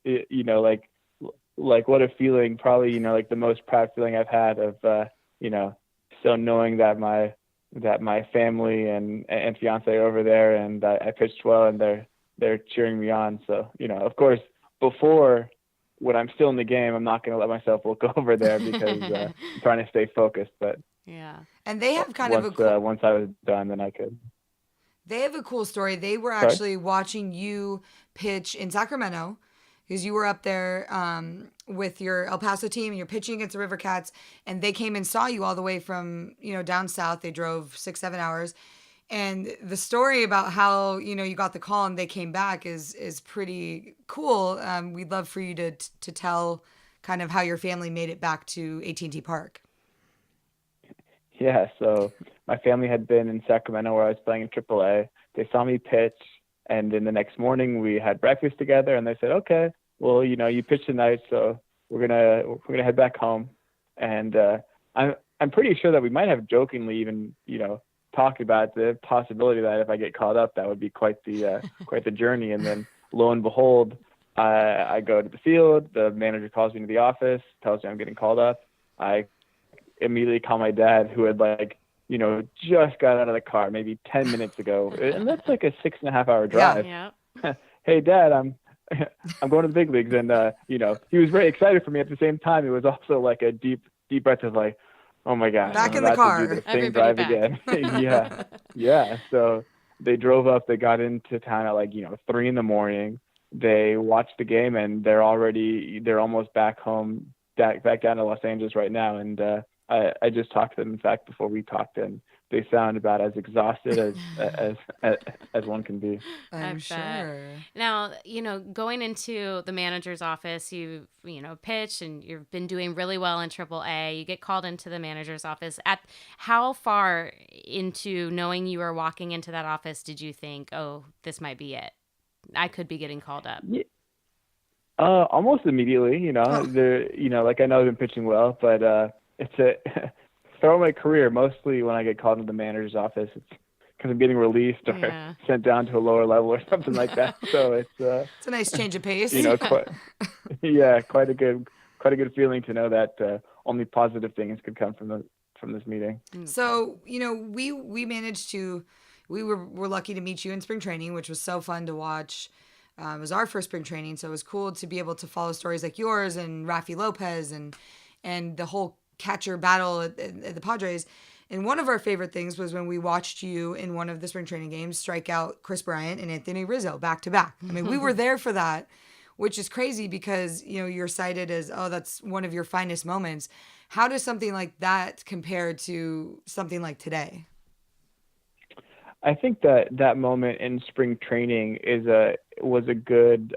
Speaker 3: like what a feeling, probably, like the most proud feeling I've had of, still knowing that my family and fiance are over there, and I pitched well, and they're cheering me on. So, of course, before, when I'm still in the game, I'm not going to let myself look over there because I'm trying to stay focused. But
Speaker 1: yeah.
Speaker 2: And they have kind of a cool,
Speaker 3: once I was done, then I could.
Speaker 2: They have a cool story. They were
Speaker 3: Sorry?
Speaker 2: actually watching you pitch in Sacramento because you were up there with your El Paso team and you're pitching against the River Cats, and they came and saw you all the way from, down south. They drove 6-7 hours. And the story about how, you got the call and they came back is pretty cool. We'd love for you to tell kind of how your family made it back to At&t Park.
Speaker 3: Yeah, so my family had been in Sacramento where I was playing in AAA. They saw me pitch, and then the next morning we had breakfast together, and they said, "Okay, well, you pitched tonight, so we're gonna head back home." And I'm pretty sure that we might have jokingly even talked about the possibility that if I get called up, that would be quite the journey. And then lo and behold, I go to the field. The manager calls me into the office, tells me I'm getting called up. I immediately call my dad, who had just got out of the car maybe 10 minutes ago, and that's like a 6.5-hour drive.
Speaker 1: Yeah.
Speaker 3: Hey, Dad, I'm going to the big leagues, and he was very excited for me. At the same time, it was also like a deep breath of like, oh my gosh,
Speaker 2: back
Speaker 3: I'm
Speaker 2: in the
Speaker 3: about
Speaker 2: car.
Speaker 3: to do the same
Speaker 1: Everybody
Speaker 3: drive
Speaker 1: back.
Speaker 3: again. Yeah. So they drove up. They got into town at 3 a.m. They watched the game, and they're almost back home, back down to Los Angeles right now. And I just talked to them, in fact, before we talked, and they sound about as exhausted as one can be.
Speaker 2: I'm sure.
Speaker 1: Now, going into the manager's office, you pitch and you've been doing really well in AAA. You get called into the manager's office. At how far into knowing you were walking into that office did you think, oh, this might be it? I could be getting called up.
Speaker 3: Yeah. Almost immediately, I know I've been pitching well, but it's throughout my career, mostly when I get called into the manager's office, it's because I'm getting released or sent down to a lower level or something like that. So it's
Speaker 2: a nice change of pace.
Speaker 3: Quite a good feeling to know that only positive things could come from this meeting.
Speaker 2: So we were lucky to meet you in spring training, which was so fun to watch. It was our first spring training, so it was cool to be able to follow stories like yours and Rafi Lopez and the whole catcher battle at the Padres. And one of our favorite things was when we watched you in one of the spring training games strike out Chris Bryant and Anthony Rizzo back to back. I mean, we were there for that, which is crazy because, you're cited as, oh, that's one of your finest moments. How does something like that compare to something like today?
Speaker 3: I think that moment in spring training was a good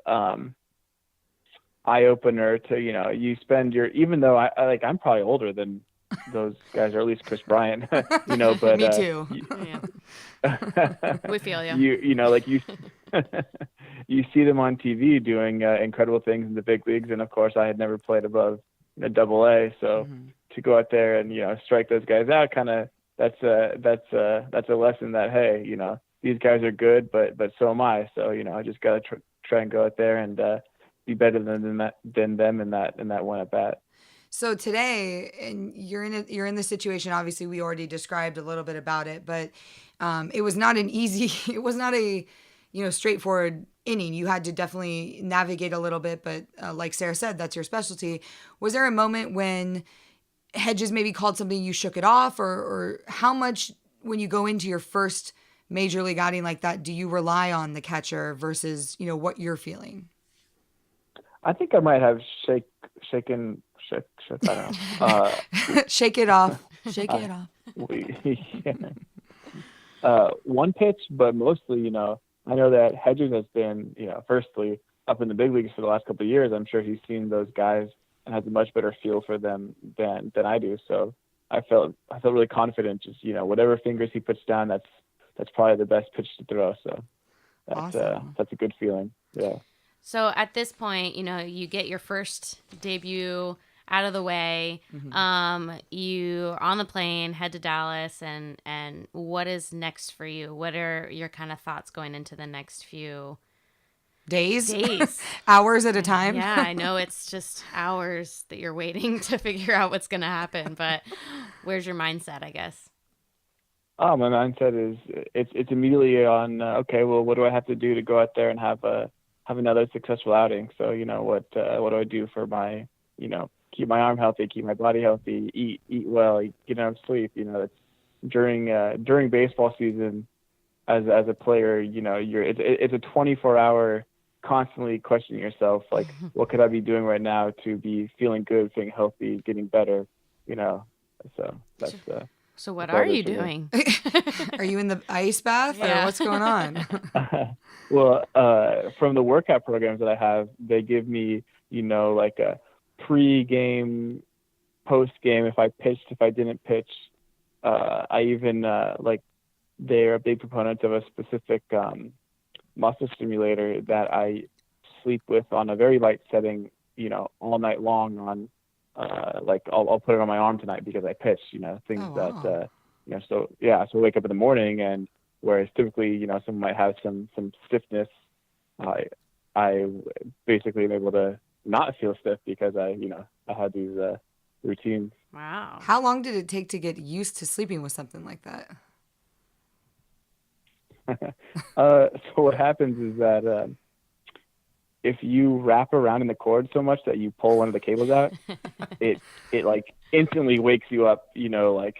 Speaker 3: eye opener to, you spend even though I'm probably older than those guys, or at least Chris Bryant, but
Speaker 2: Me too.
Speaker 1: We feel you.
Speaker 3: You see them on TV doing incredible things in the big leagues, and of course I had never played above AA, so to go out there and strike those guys out, kind of that's a lesson that, hey, these guys are good, but so am I. So I just gotta try and go out there and be better than them in that one at bat.
Speaker 2: So today, and you're in the situation. Obviously, we already described a little bit about it, but it was not a straightforward inning. You had to definitely navigate a little bit, but like Sarah said, that's your specialty. Was there a moment when Hedges maybe called something, you shook it off, or how much when you go into your first major league outing like that, do you rely on the catcher versus what you're feeling?
Speaker 3: I think I might have shaken. I don't know.
Speaker 2: Shake it off. Shake it off.
Speaker 3: One pitch, but mostly, I know that Hedges has been, firstly up in the big leagues for the last couple of years. I'm sure he's seen those guys and has a much better feel for them than I do. So I felt really confident. Just whatever fingers he puts down, that's probably the best pitch to throw. So that's a good feeling. Yeah.
Speaker 1: So at this point, you get your first debut out of the way. You're on the plane, head to Dallas, and what is next for you? What are your kind of thoughts going into the next few
Speaker 2: Days?
Speaker 1: Days.
Speaker 2: Hours at a time?
Speaker 1: Yeah, I know it's just hours that you're waiting to figure out what's going to happen, but where's your mindset, I guess?
Speaker 3: Oh, my mindset is it's immediately on, okay, well, what do I have to do to go out there and have another successful outing? So, what do I do for my, keep my arm healthy, keep my body healthy, eat well, get enough sleep. It's during baseball season as a player, it's a 24-hour constantly questioning yourself, like, what could I be doing right now to be feeling good, feeling healthy, getting better, so that's
Speaker 1: So what are you doing?
Speaker 2: Are you in the ice bath or what's going on?
Speaker 3: Well, from the workout programs that I have, they give me, like a pre-game, post-game, if I pitched, if I didn't pitch. I even, they're big proponents of a specific muscle stimulator that I sleep with on a very light setting, all night long on, I'll put it on my arm tonight because I pitched, things that, so I wake up in the morning, and whereas typically, someone might have some stiffness, I basically am able to not feel stiff because I had these routines.
Speaker 1: Wow.
Speaker 2: How long did it take to get used to sleeping with something like that?
Speaker 3: So what happens is that if you wrap around in the cord so much that you pull one of the cables out, it like instantly wakes you up,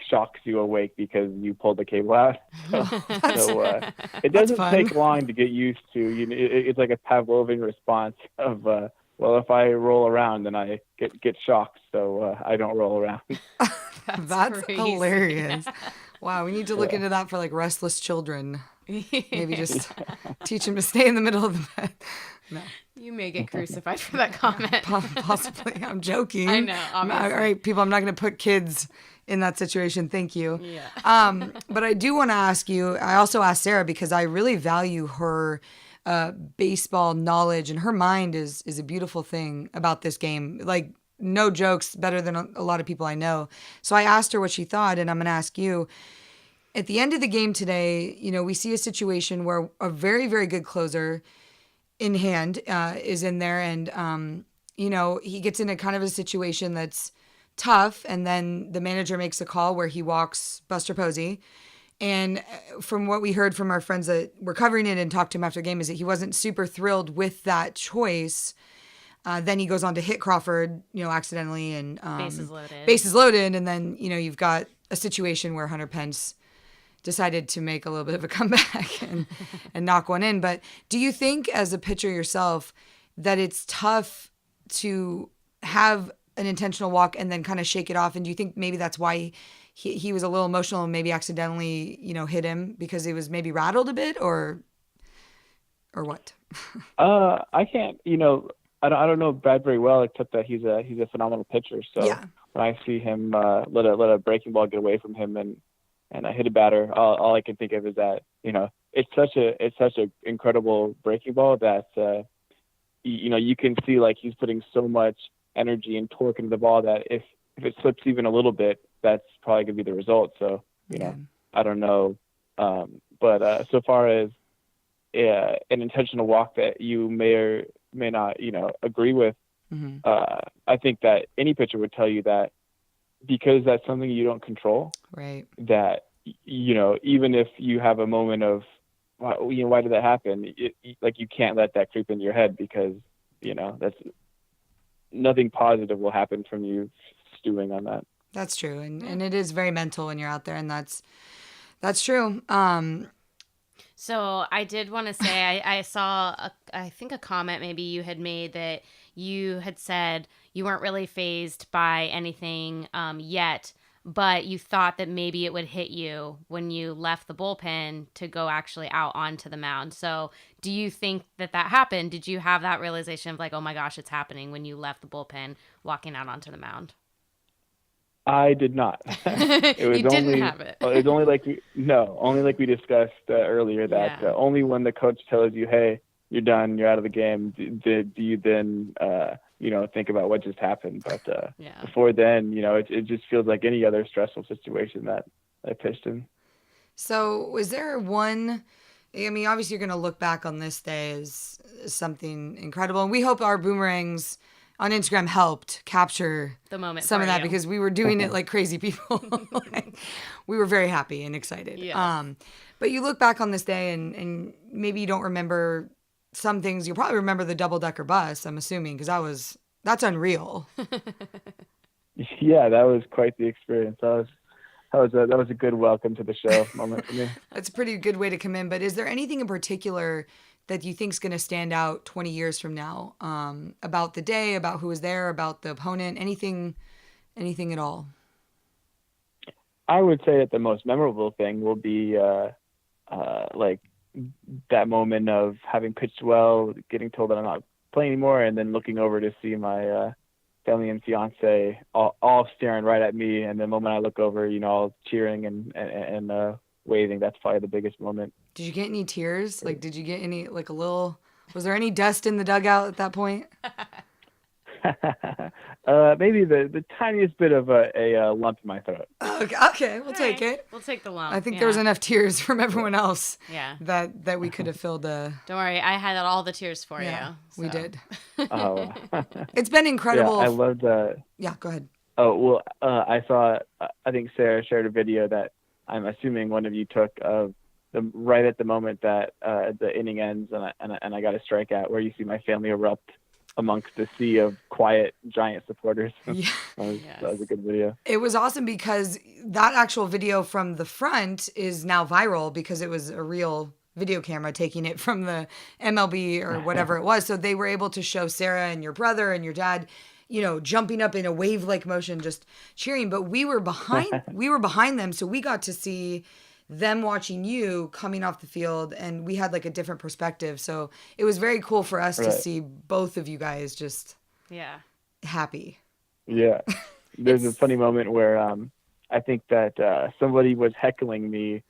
Speaker 3: shocks you awake because you pulled the cable out. So it doesn't take long to get used to. It's like a Pavlovian response of, well, if I roll around, then I get shocked, so I don't roll around.
Speaker 2: That's hilarious. Wow, we need to look into that for like restless children. Maybe just teach them to stay in the middle of the bed. No.
Speaker 1: You may get crucified for that comment.
Speaker 2: Possibly. I'm joking.
Speaker 1: I know, obviously.
Speaker 2: All right, people, I'm not going to put kids in that situation. Thank you. Yeah. But I do want to ask you, I also asked Sara because I really value her baseball knowledge, and her mind is a beautiful thing about this game. Like, no jokes, better than a lot of people I know. So I asked her what she thought, and I'm going to ask you. At the end of the game today, we see a situation where a very, very good closer in hand is in there, and he gets in a kind of a situation that's tough, and then the manager makes a call where he walks Buster Posey. And from what we heard from our friends that were covering it and talked to him after the game is that he wasn't super thrilled with that choice. Then he goes on to hit Crawford, accidentally, and bases loaded, and then you've got a situation where Hunter Pence decided to make a little bit of a comeback and knock one in. But do you think, as a pitcher yourself, that it's tough to have an intentional walk and then kind of shake it off? And do you think maybe that's why he was a little emotional and maybe accidentally, hit him because he was maybe rattled a bit, or what?
Speaker 3: I can't, I don't know Brad very well, except that he's a phenomenal pitcher. So yeah. When I see him let a breaking ball get away from him and I hit a batter, all I can think of is that, it's such a incredible breaking ball that, you can see like he's putting so much energy and torque into the ball that if it slips even a little bit, that's probably going to be the result. So, I don't know. But so far as an intentional walk that you may or may not, agree with, I think that any pitcher would tell you that because that's something you don't control,
Speaker 2: right? That,
Speaker 3: even if you have a moment of, why did that happen? Like you can't let that creep into your head because, that's nothing positive will happen from you stewing on that.
Speaker 2: That's true. And it is very mental when you're out there, and that's true.
Speaker 1: So I did want to say, I saw, I think a comment maybe you had made that you had said you weren't really fazed by anything yet, but you thought that maybe it would hit you when you left the bullpen to go actually out onto the mound. So do you think that happened? Did you have that realization of like, oh my gosh, it's happening when you left the bullpen walking out onto the mound?
Speaker 3: I did not. It was
Speaker 1: you didn't have it.
Speaker 3: It was only like we discussed earlier that only when the coach tells you, hey, you're done, you're out of the game, do you then, think about what just happened. But before then, it just feels like any other stressful situation that I pitched in.
Speaker 2: So was there one I mean, obviously, you're going to look back on this day as something incredible. And we hope our boomerangs on Instagram helped capture
Speaker 1: the moment
Speaker 2: some
Speaker 1: for
Speaker 2: of that
Speaker 1: you.
Speaker 2: because we were doing it like crazy people. Like, we were very happy and excited.
Speaker 1: Yes.
Speaker 2: But you look back on this day and maybe you don't remember some things. You'll probably remember the double-decker bus, I'm assuming, because that's unreal.
Speaker 3: Yeah, that was quite the experience. That was a good welcome to the show moment for me.
Speaker 2: That's a pretty good way to come in. But is there anything in particular that you think is going to stand out 20 years from now about the day, about who was there, about the opponent, anything at all?
Speaker 3: I would say that the most memorable thing will be like that moment of having pitched well, getting told that I'm not playing anymore, and then looking over to see my family and fiance all staring right at me, and the moment I look over, all cheering and waving. That's probably the biggest moment.
Speaker 2: Did you get any tears? Like, did you get any, like, was there any dust in the dugout at that point?
Speaker 3: Maybe the tiniest bit of a lump in my throat.
Speaker 2: Okay, we'll take it.
Speaker 1: We'll take the lump.
Speaker 2: I think there was enough tears from everyone else.
Speaker 1: Yeah.
Speaker 2: That we could have filled
Speaker 1: Don't worry, I had all the tears for you.
Speaker 2: We did.
Speaker 3: Oh.
Speaker 2: It's been incredible.
Speaker 3: Yeah, I loved that.
Speaker 2: Yeah, go ahead.
Speaker 3: Oh, well, I saw, I think Sarah shared a video that I'm assuming one of you took of right at the moment that the inning ends and I got a strikeout, where you see my family erupt amongst the sea of quiet giant supporters.
Speaker 2: Yeah.
Speaker 3: That was a good video.
Speaker 2: It was awesome because that actual video from the front is now viral because it was a real video camera taking it from the MLB or whatever it was. So they were able to show Sarah and your brother and your dad, jumping up in a wave-like motion, just cheering. But we were behind them, so we got to see them watching you coming off the field, and we had like a different perspective. So it was very cool for us to see both of you guys just happy.
Speaker 3: Yeah. There's a funny moment where I think that somebody was heckling me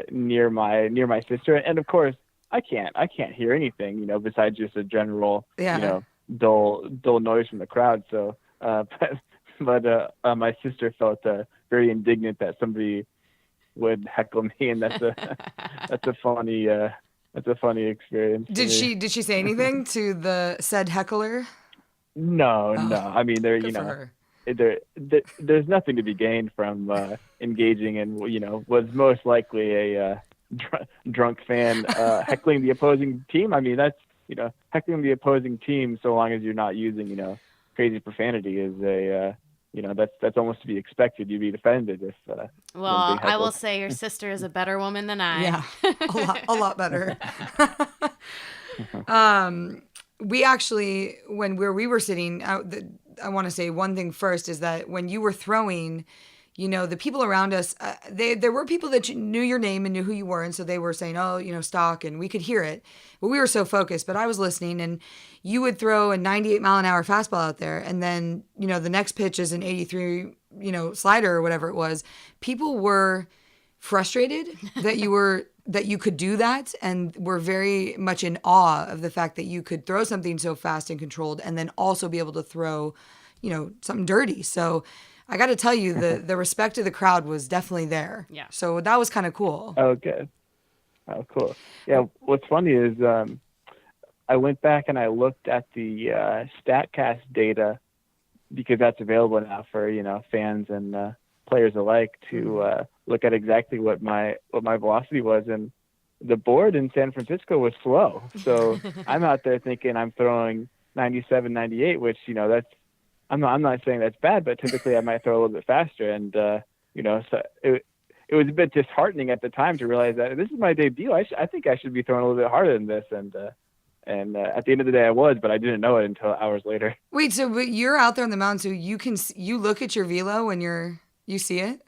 Speaker 3: near my sister, and of course I can't hear anything, besides just a general dull noise from the crowd. So but my sister felt very indignant that somebody would heckle me, and that's a funny experience.
Speaker 2: Did she say anything to the said heckler?
Speaker 3: No. I mean, there's nothing to be gained from engaging in was most likely a drunk fan heckling the opposing team. I mean, that's heckling the opposing team, so long as you're not using crazy profanity, is a that's almost to be expected. You'd be offended if.
Speaker 1: Well, I will say your sister is a better woman than I.
Speaker 2: Yeah, a lot better. We actually, where we were sitting, I want to say one thing first is that when you were throwing, the people around us, there were people that knew your name and knew who you were, and so they were saying, "Oh, Stock," and we could hear it, but we were so focused. But I was listening, and you would throw a 98-mile-an-hour fastball out there, and then the next pitch is an 83, slider or whatever it was. People were frustrated that you could do that, and were very much in awe of the fact that you could throw something so fast and controlled, and then also be able to throw, something dirty. So I got to tell you, the respect of the crowd was definitely there.
Speaker 1: Yeah.
Speaker 2: So that was kind of cool.
Speaker 3: Oh, good. Oh, cool. Yeah. What's funny is I went back and I looked at the StatCast data, because that's available now for fans and players alike to look at exactly what my velocity was, and the board in San Francisco was slow. So I'm out there thinking I'm throwing 97, 98, which that's. I'm not saying that's bad, but typically I might throw a little bit faster, and so it was a bit disheartening at the time to realize that this is my debut. I think I should be throwing a little bit harder than this, and at the end of the day I was, but I didn't know it until hours later.
Speaker 2: Wait, but you're out there on the mound, so you look at your velo when you see it?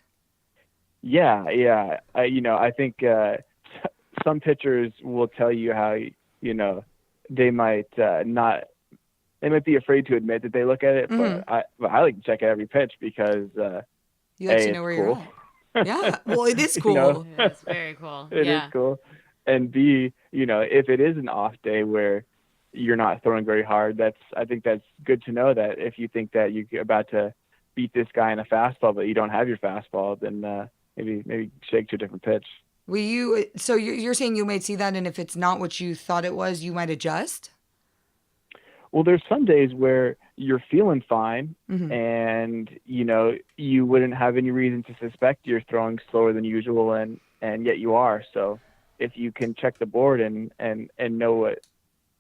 Speaker 3: Yeah. I think some pitchers will tell you how they might not. They might be afraid to admit that they look at it, but I like to check at every pitch because
Speaker 2: you like to know where
Speaker 3: cool.
Speaker 2: you're at. Yeah, well, it is cool.
Speaker 1: It's very cool.
Speaker 3: It is cool. And B, if it is an off day where you're not throwing very hard, I think that's good to know, that if you think that you're about to beat this guy in a fastball, but you don't have your fastball, then maybe shake to a different pitch.
Speaker 2: So you're saying you might see that, and if it's not what you thought it was, you might adjust?
Speaker 3: Well, there's some days where you're feeling fine,
Speaker 2: Mm-hmm.
Speaker 3: and you wouldn't have any reason to suspect you're throwing slower than usual, and yet you are. So if you can check the board and know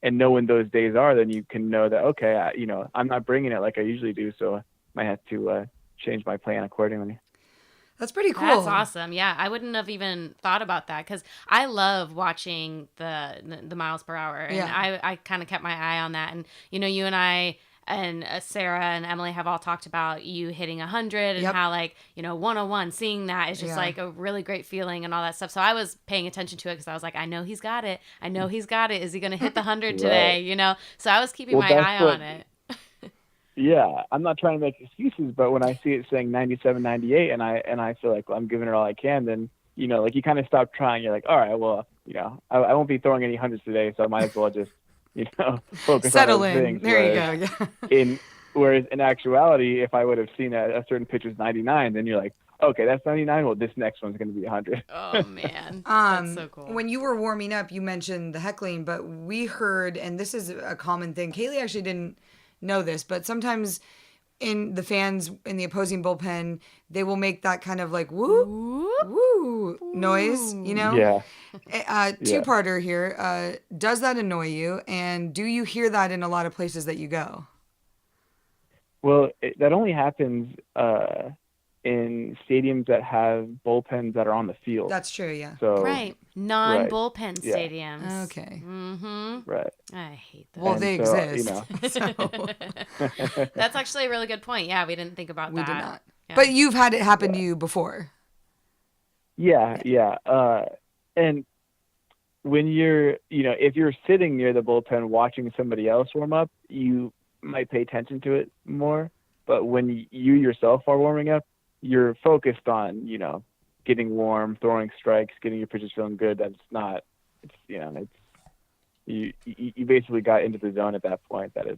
Speaker 3: when those days are, then you can know that, okay, I'm not bringing it like I usually do, so I might have to change my plan accordingly.
Speaker 2: That's pretty cool.
Speaker 1: That's awesome. Yeah, I wouldn't have even thought about that because I love watching the miles per hour, and
Speaker 2: Yeah.
Speaker 1: I kind of kept my eye on that. And you and I and Sarah and Emily have all talked about you hitting 100 and
Speaker 2: Yep.
Speaker 1: how 101, seeing that is just
Speaker 2: Yeah.
Speaker 1: like a really great feeling and all that stuff. So I was paying attention to it because I was like, I know he's got it. I know he's got it. Is he going to hit the 100 today? So I was keeping my eye on it.
Speaker 3: Yeah, I'm not trying to make excuses, but when I see it saying 97, 98, and I feel like I'm giving it all I can, then you kind of stop trying. You're like, all right, well, I won't be throwing any hundreds today, so I might as well just focus
Speaker 2: Settle
Speaker 3: on
Speaker 2: in.
Speaker 3: those things.
Speaker 2: There you go. Yeah.
Speaker 3: Whereas in actuality, if I would have seen a certain pitch was 99, then you're like, okay, that's 99. Well, this next one's going to be 100.
Speaker 1: Oh man, that's so cool.
Speaker 2: When you were warming up, you mentioned the heckling, but we heard, and this is a common thing. Kaylee actually didn't know this, but sometimes in the fans in the opposing bullpen, they will make that kind of like woo woo noise,
Speaker 3: Yeah.
Speaker 2: Two-parter here. Does that annoy you, and do you hear that in a lot of places that you go?
Speaker 3: Well, that only happens in stadiums that have bullpens that are on the field.
Speaker 2: That's true, yeah.
Speaker 3: So
Speaker 1: Right, non-bullpen
Speaker 3: Yeah.
Speaker 1: stadiums.
Speaker 2: Okay.
Speaker 1: Mm-hmm.
Speaker 3: right.
Speaker 1: I hate that.
Speaker 2: Well,
Speaker 3: And
Speaker 2: they
Speaker 3: so,
Speaker 2: exist. So
Speaker 1: That's actually a really good point. Yeah, we didn't think about
Speaker 2: we
Speaker 1: that.
Speaker 2: did not.
Speaker 1: Yeah.
Speaker 2: But you've had it happen to you before.
Speaker 3: Yeah. And when you're, if you're sitting near the bullpen watching somebody else warm up, you might pay attention to it more. But when you yourself are warming up, you're focused on, getting warm, throwing strikes, getting your pitches feeling good. That's not, you basically got into the zone at that point. That is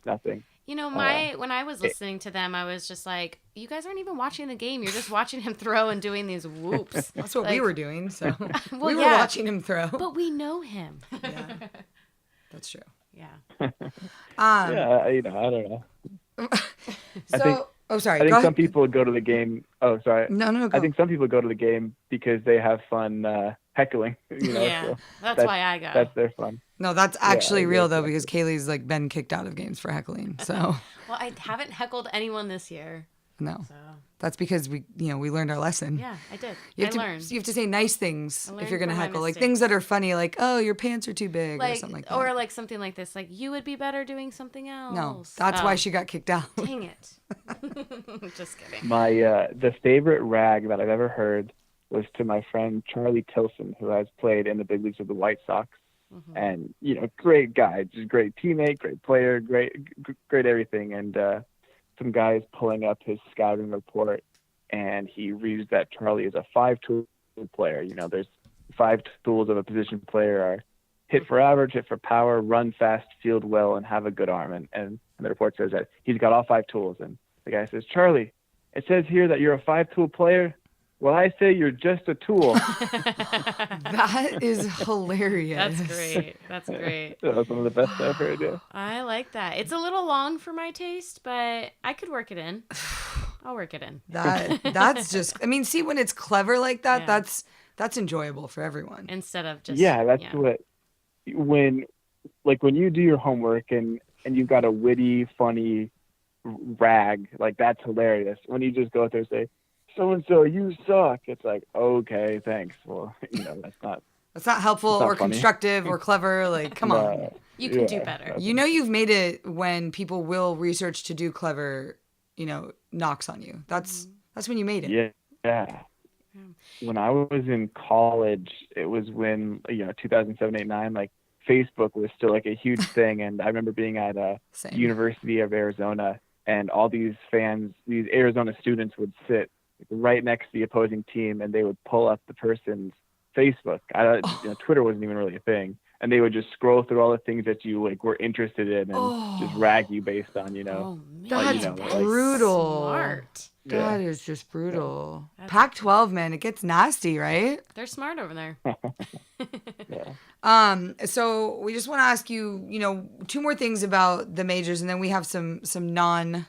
Speaker 3: nothing.
Speaker 1: When I was listening to them, I was just like, you guys aren't even watching the game. You're just watching him throw and doing these whoops.
Speaker 2: That's what we were doing. So
Speaker 1: Well,
Speaker 2: we were
Speaker 1: yeah.
Speaker 2: watching him throw.
Speaker 1: But we know him.
Speaker 2: Yeah, that's true.
Speaker 1: Yeah.
Speaker 3: Yeah, I don't know.
Speaker 2: So, sorry.
Speaker 3: I think
Speaker 2: go
Speaker 3: some
Speaker 2: ahead.
Speaker 3: people go to the game. Oh, sorry.
Speaker 2: No. Go.
Speaker 3: I think some people go to the game because they have fun heckling.
Speaker 1: Yeah.
Speaker 3: So
Speaker 1: That's why I go.
Speaker 3: that's their fun.
Speaker 2: No, that's actually real though,
Speaker 3: exactly.
Speaker 2: because Kaylee's been kicked out of games for heckling. So
Speaker 1: Well, I haven't heckled anyone this year.
Speaker 2: no,
Speaker 1: So,
Speaker 2: that's because we learned our lesson.
Speaker 1: yeah, I did.
Speaker 2: You have,
Speaker 1: I learned.
Speaker 2: you have to say nice things
Speaker 1: I
Speaker 2: if you're
Speaker 1: learned
Speaker 2: gonna
Speaker 1: from my
Speaker 2: heckle, like
Speaker 1: mistakes.
Speaker 2: things that are funny, like "Oh, your pants are too big" or something like that.
Speaker 1: Or like something like this, like you would be better doing something else.
Speaker 2: No, that's why she got kicked out.
Speaker 1: Dang it! Just kidding.
Speaker 3: My the favorite rag that I've ever heard was to my friend Charlie Tilson, who has played in the big leagues with the White Sox, and great guy, just great teammate, great player, great everything. And some guys pulling up his scouting report, and he reads that Charlie is a 5-tool player. There's 5 tools of a position player are hit for average, hit for power, run fast, field well, and have a good arm. And the report says that he's got all 5 tools. And the guy says, Charlie, it says here that you're a 5-tool player. Well, I say you're just a tool.
Speaker 2: That is hilarious.
Speaker 1: That's great. That's great.
Speaker 3: That was one of the best I've heard. Yeah.
Speaker 1: I like that. It's a little long for my taste, but I could work it in. I'll work it in.
Speaker 2: That's just. I mean, see, when it's clever like that,
Speaker 1: Yeah.
Speaker 2: that's enjoyable for everyone.
Speaker 1: Instead of just
Speaker 3: What when you do your homework and you've got a witty, funny rag, like that's hilarious. When you just go out there and say, so-and-so, you suck. It's like, okay, thanks. Well, that's not.
Speaker 2: That's not helpful
Speaker 3: It's not
Speaker 2: or
Speaker 3: funny.
Speaker 2: constructive or clever. Like, come on.
Speaker 1: You can do better.
Speaker 2: You've made it when people will research to do clever, knocks on you. That's when you made it.
Speaker 3: Yeah. When I was in college, it was when 2007, 8, 9, like Facebook was still like a huge thing, and I remember being at
Speaker 2: Same.
Speaker 3: University of Arizona, and all these fans, these Arizona students, would sit right next to the opposing team, and they would pull up the person's Facebook. Twitter wasn't even really a thing, and they would just scroll through all the things that you like were interested in and just rag you based on,
Speaker 1: Oh, man.
Speaker 2: That's
Speaker 3: like,
Speaker 2: brutal.
Speaker 1: Smart.
Speaker 2: That is just brutal. Pac-12, man, it gets nasty, right?
Speaker 1: They're smart over there.
Speaker 2: So we just want to ask you, two more things about the majors, and then we have some non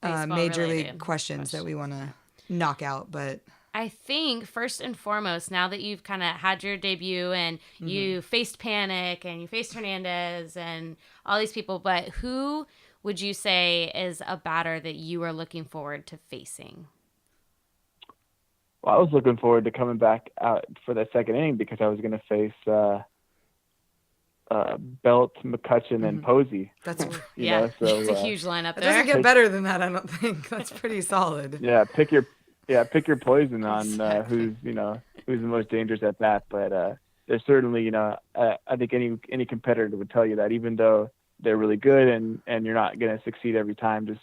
Speaker 2: major league questions that we want to knock out. But
Speaker 1: I think first and foremost, now that you've kind of had your debut and you faced Panic and you faced Hernandez and all these people, but who would you say is a batter that you are looking forward to facing?
Speaker 3: Well, I was looking forward to coming back out for that second inning because I was going to face Belt, McCutchen, and Posey.
Speaker 2: that's
Speaker 1: It's a huge lineup
Speaker 2: it
Speaker 1: there.
Speaker 2: doesn't get better than that, I don't think. That's pretty solid.
Speaker 3: Pick your poison on who's the most dangerous at bat. But there's certainly, I think any competitor would tell you that even though they're really good and you're not going to succeed every time, just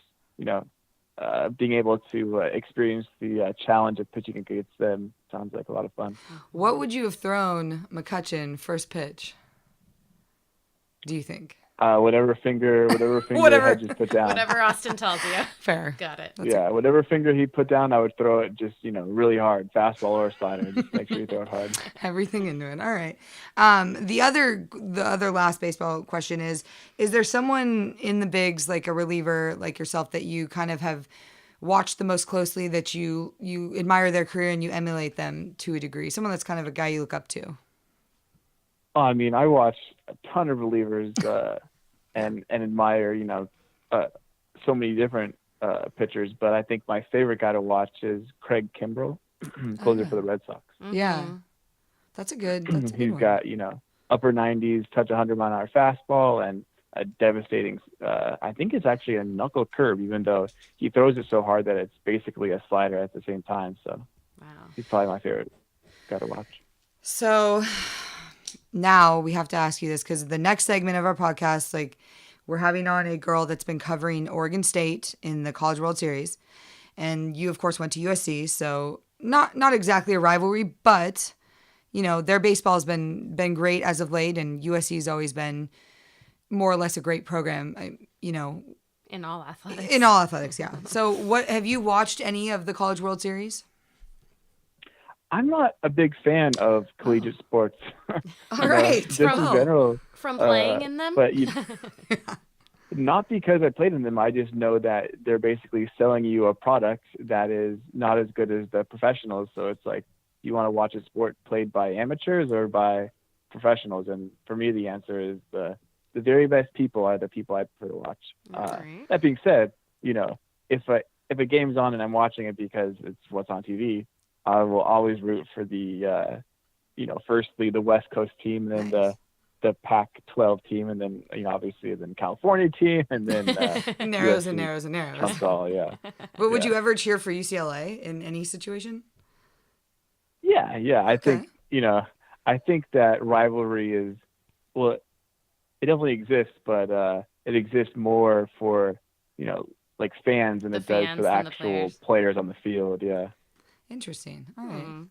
Speaker 3: being able to experience the challenge of pitching against them sounds like a lot of fun.
Speaker 2: What would you have thrown McCutchen first pitch, do you think?
Speaker 3: Whatever finger I just put down.
Speaker 1: Whatever Austin tells you.
Speaker 2: Fair.
Speaker 1: Got it.
Speaker 3: Whatever finger he put down, I would throw it just, really hard, fastball or slider. Just make sure you throw it hard.
Speaker 2: Everything into it. All right. The other last baseball question is there someone in the bigs, like a reliever like yourself, that you kind of have watched the most closely, that you admire their career and you emulate them to a degree? Someone that's kind of a guy you look up to?
Speaker 3: I mean, I watch a ton of relievers and admire, so many different pitchers. But I think my favorite guy to watch is Craig Kimbrell, closer for the Red Sox.
Speaker 2: Yeah, that's a good
Speaker 3: He's
Speaker 2: one.
Speaker 3: got, upper 90s, touch 100-mile-an-hour fastball, and a devastating, I think it's actually a knuckle curve, even though he throws it so hard that it's basically a slider at the same time. So he's probably my favorite guy to watch.
Speaker 2: So now we have to ask you this, because the next segment of our podcast, we're having on a girl that's been covering Oregon State in the College World Series. And you, of course, went to USC. So not exactly a rivalry, but, their baseball has been great as of late. And USC has always been more or less a great program,
Speaker 1: In all athletics.
Speaker 2: In all athletics, yeah. So have you watched any of the College World Series?
Speaker 3: I'm not a big fan of collegiate sports.
Speaker 2: All right.
Speaker 3: Just in general.
Speaker 1: From playing in them?
Speaker 3: But not because I played in them. I just know that they're basically selling you a product that is not as good as the professionals. So it's like, you want to watch a sport played by amateurs or by professionals? And for me, the answer is the very best people are the people I prefer to watch.
Speaker 1: Right.
Speaker 3: That being said, if a game's on and I'm watching it because it's what's on TV, I will always root for the, firstly the West Coast team, and then the Pac-12 team, and then obviously the California team, and then
Speaker 2: narrows
Speaker 3: USC
Speaker 2: and narrows and narrows.
Speaker 3: trumps all, yeah.
Speaker 2: But would you ever cheer for UCLA in any situation?
Speaker 3: Yeah. I think I think that rivalry is, well, it definitely exists, but it exists more for like fans than it does for the actual players on the field. Yeah.
Speaker 2: Interesting. All right.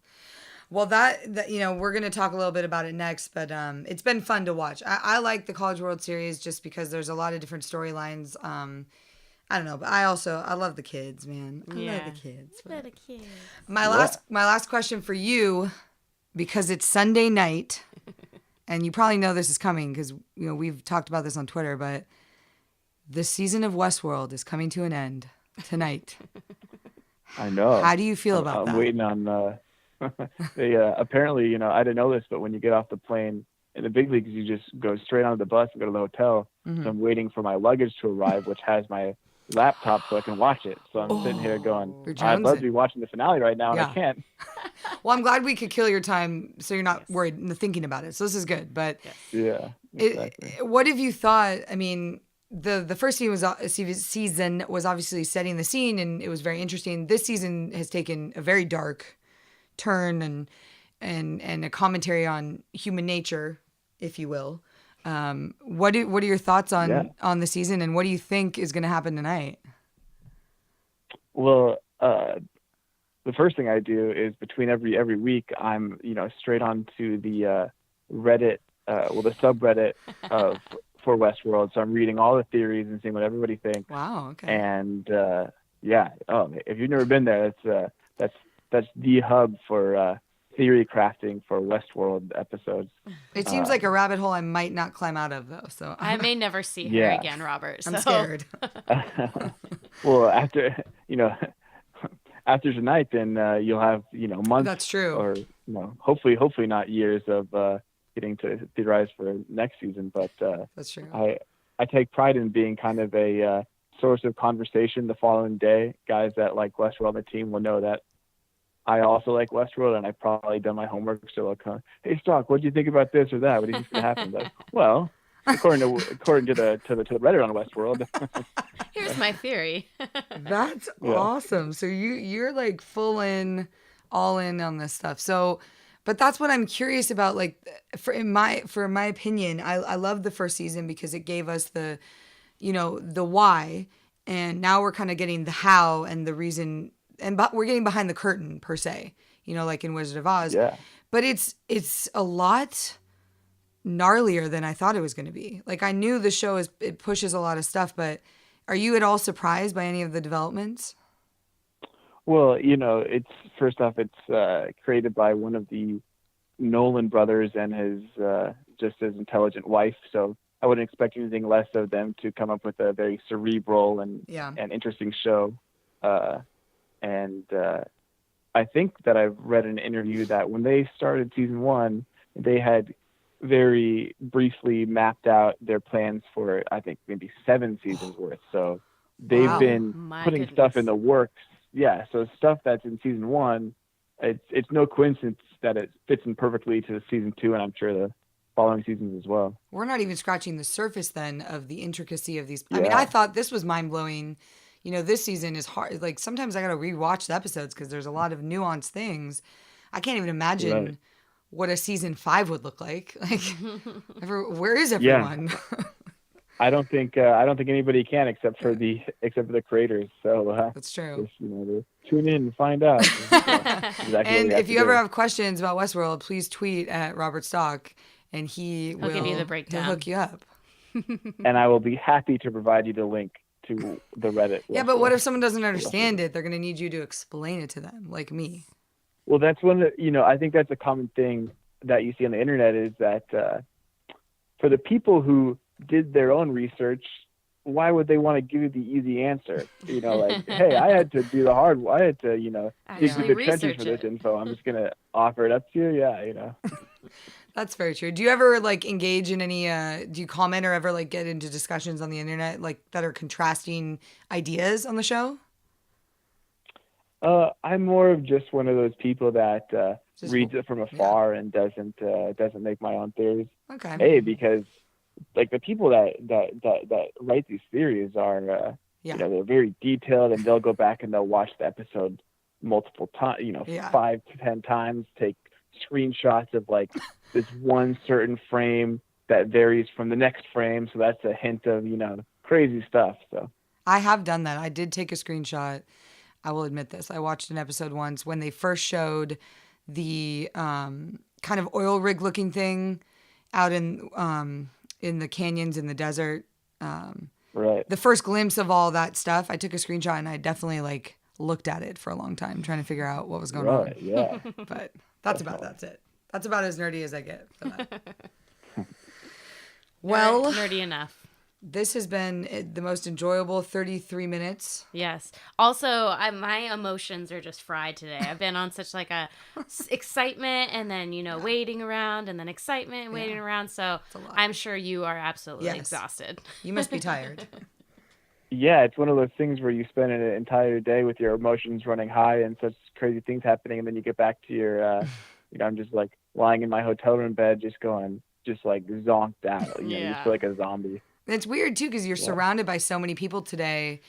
Speaker 2: Well, that we're going to talk a little bit about it next, but it's been fun to watch. I like the College World Series just because there's a lot of different storylines. I don't know, but I love the kids, man. I love the kids. My last question for you, because it's Sunday night, and you probably know this is coming because we've talked about this on Twitter, but the season of Westworld is coming to an end tonight.
Speaker 3: I know.
Speaker 2: How do you feel about that?
Speaker 3: I'm waiting on. They apparently, I didn't know this, but when you get off the plane in the big leagues, you just go straight onto the bus and go to the hotel. So I'm waiting for my luggage to arrive, which has my laptop, so I can watch it. So I'm sitting here going, I'd love to be watching the finale right now, and I can't.
Speaker 2: Well, I'm glad we could kill your time, so you're not worried and thinking about it. So this is good. But
Speaker 3: yeah, exactly.
Speaker 2: What have you thought? I mean, the first season was obviously setting the scene, and it was very interesting. This season has taken a very dark turn and a commentary on human nature, if you will. What are your thoughts on the season, and what do you think is going to happen tonight?
Speaker 3: Well, the first thing I do is between every week, I'm straight onto the Reddit the subreddit for Westworld. So I'm reading all the theories and seeing what everybody thinks.
Speaker 2: Wow. Okay.
Speaker 3: And if you've never been there, that's the hub for theory crafting for Westworld episodes.
Speaker 2: It seems like a rabbit hole I might not climb out of, though. So
Speaker 1: I may never see her again, Robert.
Speaker 2: I'm scared.
Speaker 3: Well, after tonight, then you'll have months.
Speaker 2: That's true.
Speaker 3: Or hopefully not years of getting to theorize for next season. But
Speaker 2: that's true.
Speaker 3: I take pride in being kind of a source of conversation the following day. Guys that like Westworld on the team will know that I also like Westworld, and I've probably done my homework. So I'll come, hey Stock, what do you think about this or that? What do you think's gonna happen? Like, well, according to the Reddit on Westworld.
Speaker 1: Here's my theory.
Speaker 2: That's awesome. So you're like all in on this stuff. So, but that's what I'm curious about. Like, for my opinion, I love the first season because it gave us the why, and now we're kind of getting the how and the reason, but we're getting behind the curtain per se. Like in Wizard of Oz. Yeah. But it's a lot gnarlier than I thought it was going to be. Like, I knew the show it pushes a lot of stuff, but are you at all surprised by any of the developments?
Speaker 3: Well, it's first off, it's created by one of the Nolan brothers and his just as intelligent wife. So I wouldn't expect anything less of them to come up with a very cerebral and interesting show. And I think that I've read an interview that when they started season 1, they had very briefly mapped out their plans for, I think, maybe 7 seasons worth. So they've been putting stuff in the works. Yeah. So stuff that's in season 1, it's no coincidence that it fits in perfectly to season 2. And I'm sure the following seasons as well. We're
Speaker 2: not even scratching the surface then of the intricacy of these. I mean, I thought this was mind blowing. This season is hard. Like, sometimes I got to rewatch the episodes because there's a lot of nuanced things. I can't even imagine what a season 5 would look like. Like, where is everyone?
Speaker 3: Yeah. I don't think anybody can except for the creators. So
Speaker 2: that's true.
Speaker 3: Just, tune in and find out. Exactly.
Speaker 2: And if you ever have questions about Westworld, please tweet at Robert Stock, and he'll
Speaker 1: give you the breakdown.
Speaker 2: He'll hook you up.
Speaker 3: And I will be happy to provide you the link to the Reddit.
Speaker 2: Yeah, but what if someone doesn't understand it? They're going to need you to explain it to them, like me.
Speaker 3: Well, that's I think that's a common thing that you see on the internet is that for the people who did their own research, why would they want to give you the easy answer? Like, hey, I had to do the hard work. I had to, dig through the trenches for this info. I'm just going to offer it up to you. Yeah,
Speaker 2: That's very true. Do you ever engage in any, do you comment or ever get into discussions on the internet that are contrasting ideas on the show?
Speaker 3: I'm more of just one of those people that reads it from afar and doesn't make my own theories.
Speaker 2: Okay.
Speaker 3: Hey, because the people that write these theories are, they're very detailed, and they'll go back and they'll watch the episode multiple times, 5 to 10 times, take screenshots of this one certain frame that varies from the next frame. So that's a hint of, crazy stuff. So
Speaker 2: I have done that. I did take a screenshot. I will admit this. I watched an episode once when they first showed the kind of oil rig looking thing out in the canyons in the desert.
Speaker 3: Right.
Speaker 2: The first glimpse of all that stuff, I took a screenshot and I definitely looked at it for a long time trying to figure out what was going on.
Speaker 3: Yeah.
Speaker 2: But that's it. That's about as nerdy as I get for that. Well,
Speaker 1: nerdy enough.
Speaker 2: This has been the most enjoyable 33 minutes.
Speaker 1: Yes. Also, my emotions are just fried today. I've been on such a excitement and then, waiting around and then excitement and waiting around. So I'm sure you are absolutely exhausted.
Speaker 2: You must be tired.
Speaker 3: Yeah, it's one of those things where you spend an entire day with your emotions running high and such crazy things happening. And then you get back to your, I'm just lying in my hotel room bed, just zonked out. You feel like a zombie.
Speaker 2: It's weird too, because you're surrounded by so many people today.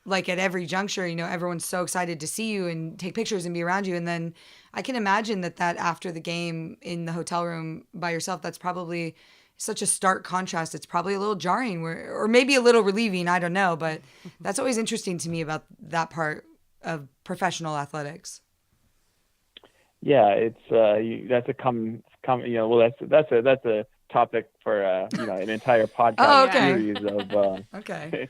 Speaker 2: At every juncture, everyone's so excited to see you and take pictures and be around you. And then I can imagine that after the game in the hotel room by yourself, that's probably such a stark contrast. It's probably a little jarring or maybe a little relieving. I don't know. But that's always interesting to me about that part of professional athletics. Yeah,
Speaker 3: it's that's a common. Well, that's a topic for an entire podcast
Speaker 2: Oh, okay.
Speaker 3: series of
Speaker 2: Okay.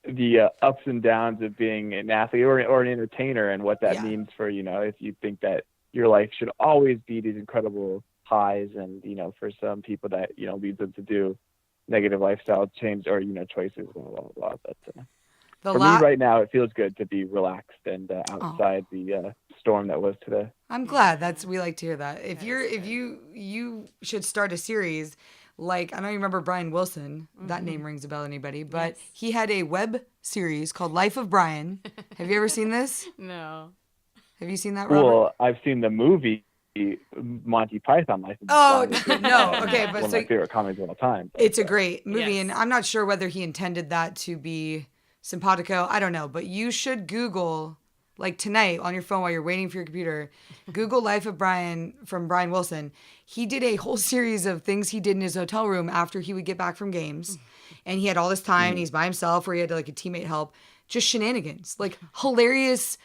Speaker 3: the ups and downs of being an athlete or an entertainer, and what that
Speaker 2: Yeah.
Speaker 3: means for if you think that your life should always be these incredible highs, and for some people that leads them to do negative lifestyle change or choices, blah blah blah. But for me right now, it feels good to be relaxed and outside the storm that was today.
Speaker 2: I'm glad. We like to hear that. If you should start a series, like, I don't even remember Brian Wilson. That name rings a bell to anybody, but he had a web series called Life of Brian. Have you ever seen this?
Speaker 1: No.
Speaker 2: Have you seen that, Robert?
Speaker 3: Well, I've seen the movie Monty Python Life of
Speaker 2: Oh,
Speaker 3: Brian.
Speaker 2: no. Okay, but
Speaker 3: one of
Speaker 2: so
Speaker 3: my favorite comedies of all time.
Speaker 2: it's a great movie,
Speaker 1: Yes.
Speaker 2: and I'm not sure whether he intended that to be simpatico. I don't know, but you should Google, like tonight on your phone while you're waiting for your computer, Google Life of Brian from Brian Wilson. He did a whole series of things he did in his hotel room after he would get back from games. And he had all this time, and he's by himself, where he had like a teammate help. Just shenanigans, like hilarious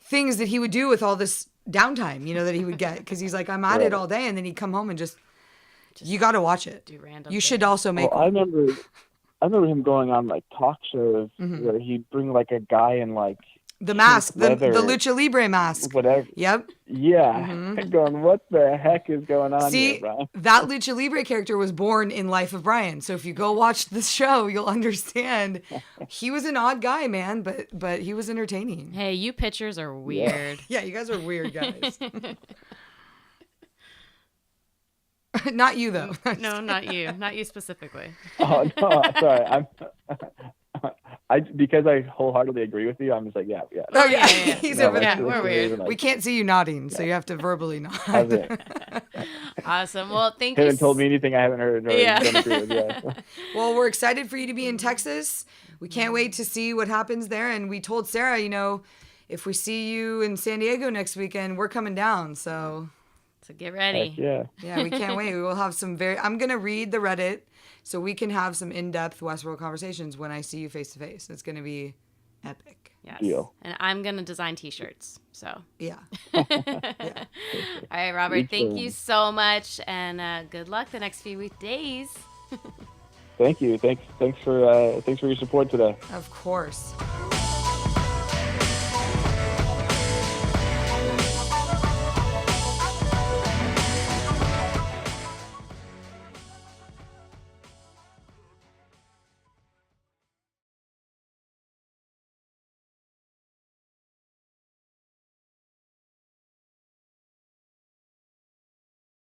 Speaker 2: things that he would do with all this downtime, that he would get. Because he's like, I'm at it all day, and then he'd come home and just you got to watch it.
Speaker 1: Do random
Speaker 2: You should
Speaker 1: things.
Speaker 2: also make
Speaker 3: I remember him going on like talk shows where he'd bring like a guy in like
Speaker 2: the mask, the
Speaker 3: leather,
Speaker 2: Lucha Libre mask.
Speaker 3: whatever.
Speaker 2: Yep.
Speaker 3: Yeah, going, what the heck is going on
Speaker 2: See,
Speaker 3: here, Brian?
Speaker 2: that Lucha Libre character was born in Life of Brian. So if you go watch the show, you'll understand. He was an odd guy, man, but he was entertaining.
Speaker 1: Hey, you pitchers are weird.
Speaker 2: Yeah, you guys are weird guys. Not you, though.
Speaker 1: No, not you. Not you specifically.
Speaker 3: Oh no, sorry. Because I wholeheartedly agree with you. I'm just like, yeah.
Speaker 2: Oh, yeah.
Speaker 1: yeah.
Speaker 2: He's
Speaker 3: No,
Speaker 2: over
Speaker 1: yeah,
Speaker 2: there.
Speaker 1: we're weird.
Speaker 2: We can't see you nodding, so you have to verbally nod.
Speaker 3: That's it.
Speaker 1: Awesome. Well, thank you.
Speaker 3: Haven't told me anything I haven't heard or
Speaker 1: Yeah.
Speaker 3: don't agree with. Yeah.
Speaker 2: Well, we're excited for you to be in Texas. We can't wait to see what happens there. And we told Sarah, if we see you in San Diego next weekend, we're coming down. So
Speaker 1: get ready.
Speaker 3: Heck yeah.
Speaker 2: yeah, we can't wait. We will have some I'm going to read the Reddit so we can have some in-depth Westworld conversations when I see you face to face. It's going to be epic.
Speaker 1: Yes.
Speaker 3: Deal.
Speaker 1: And I'm going to design t-shirts. So.
Speaker 2: Yeah.
Speaker 1: All right, Robert,
Speaker 3: Each
Speaker 1: thank
Speaker 3: one.
Speaker 1: you so much. And good luck the next few days.
Speaker 3: Thank you. Thanks for your support today.
Speaker 2: Of course.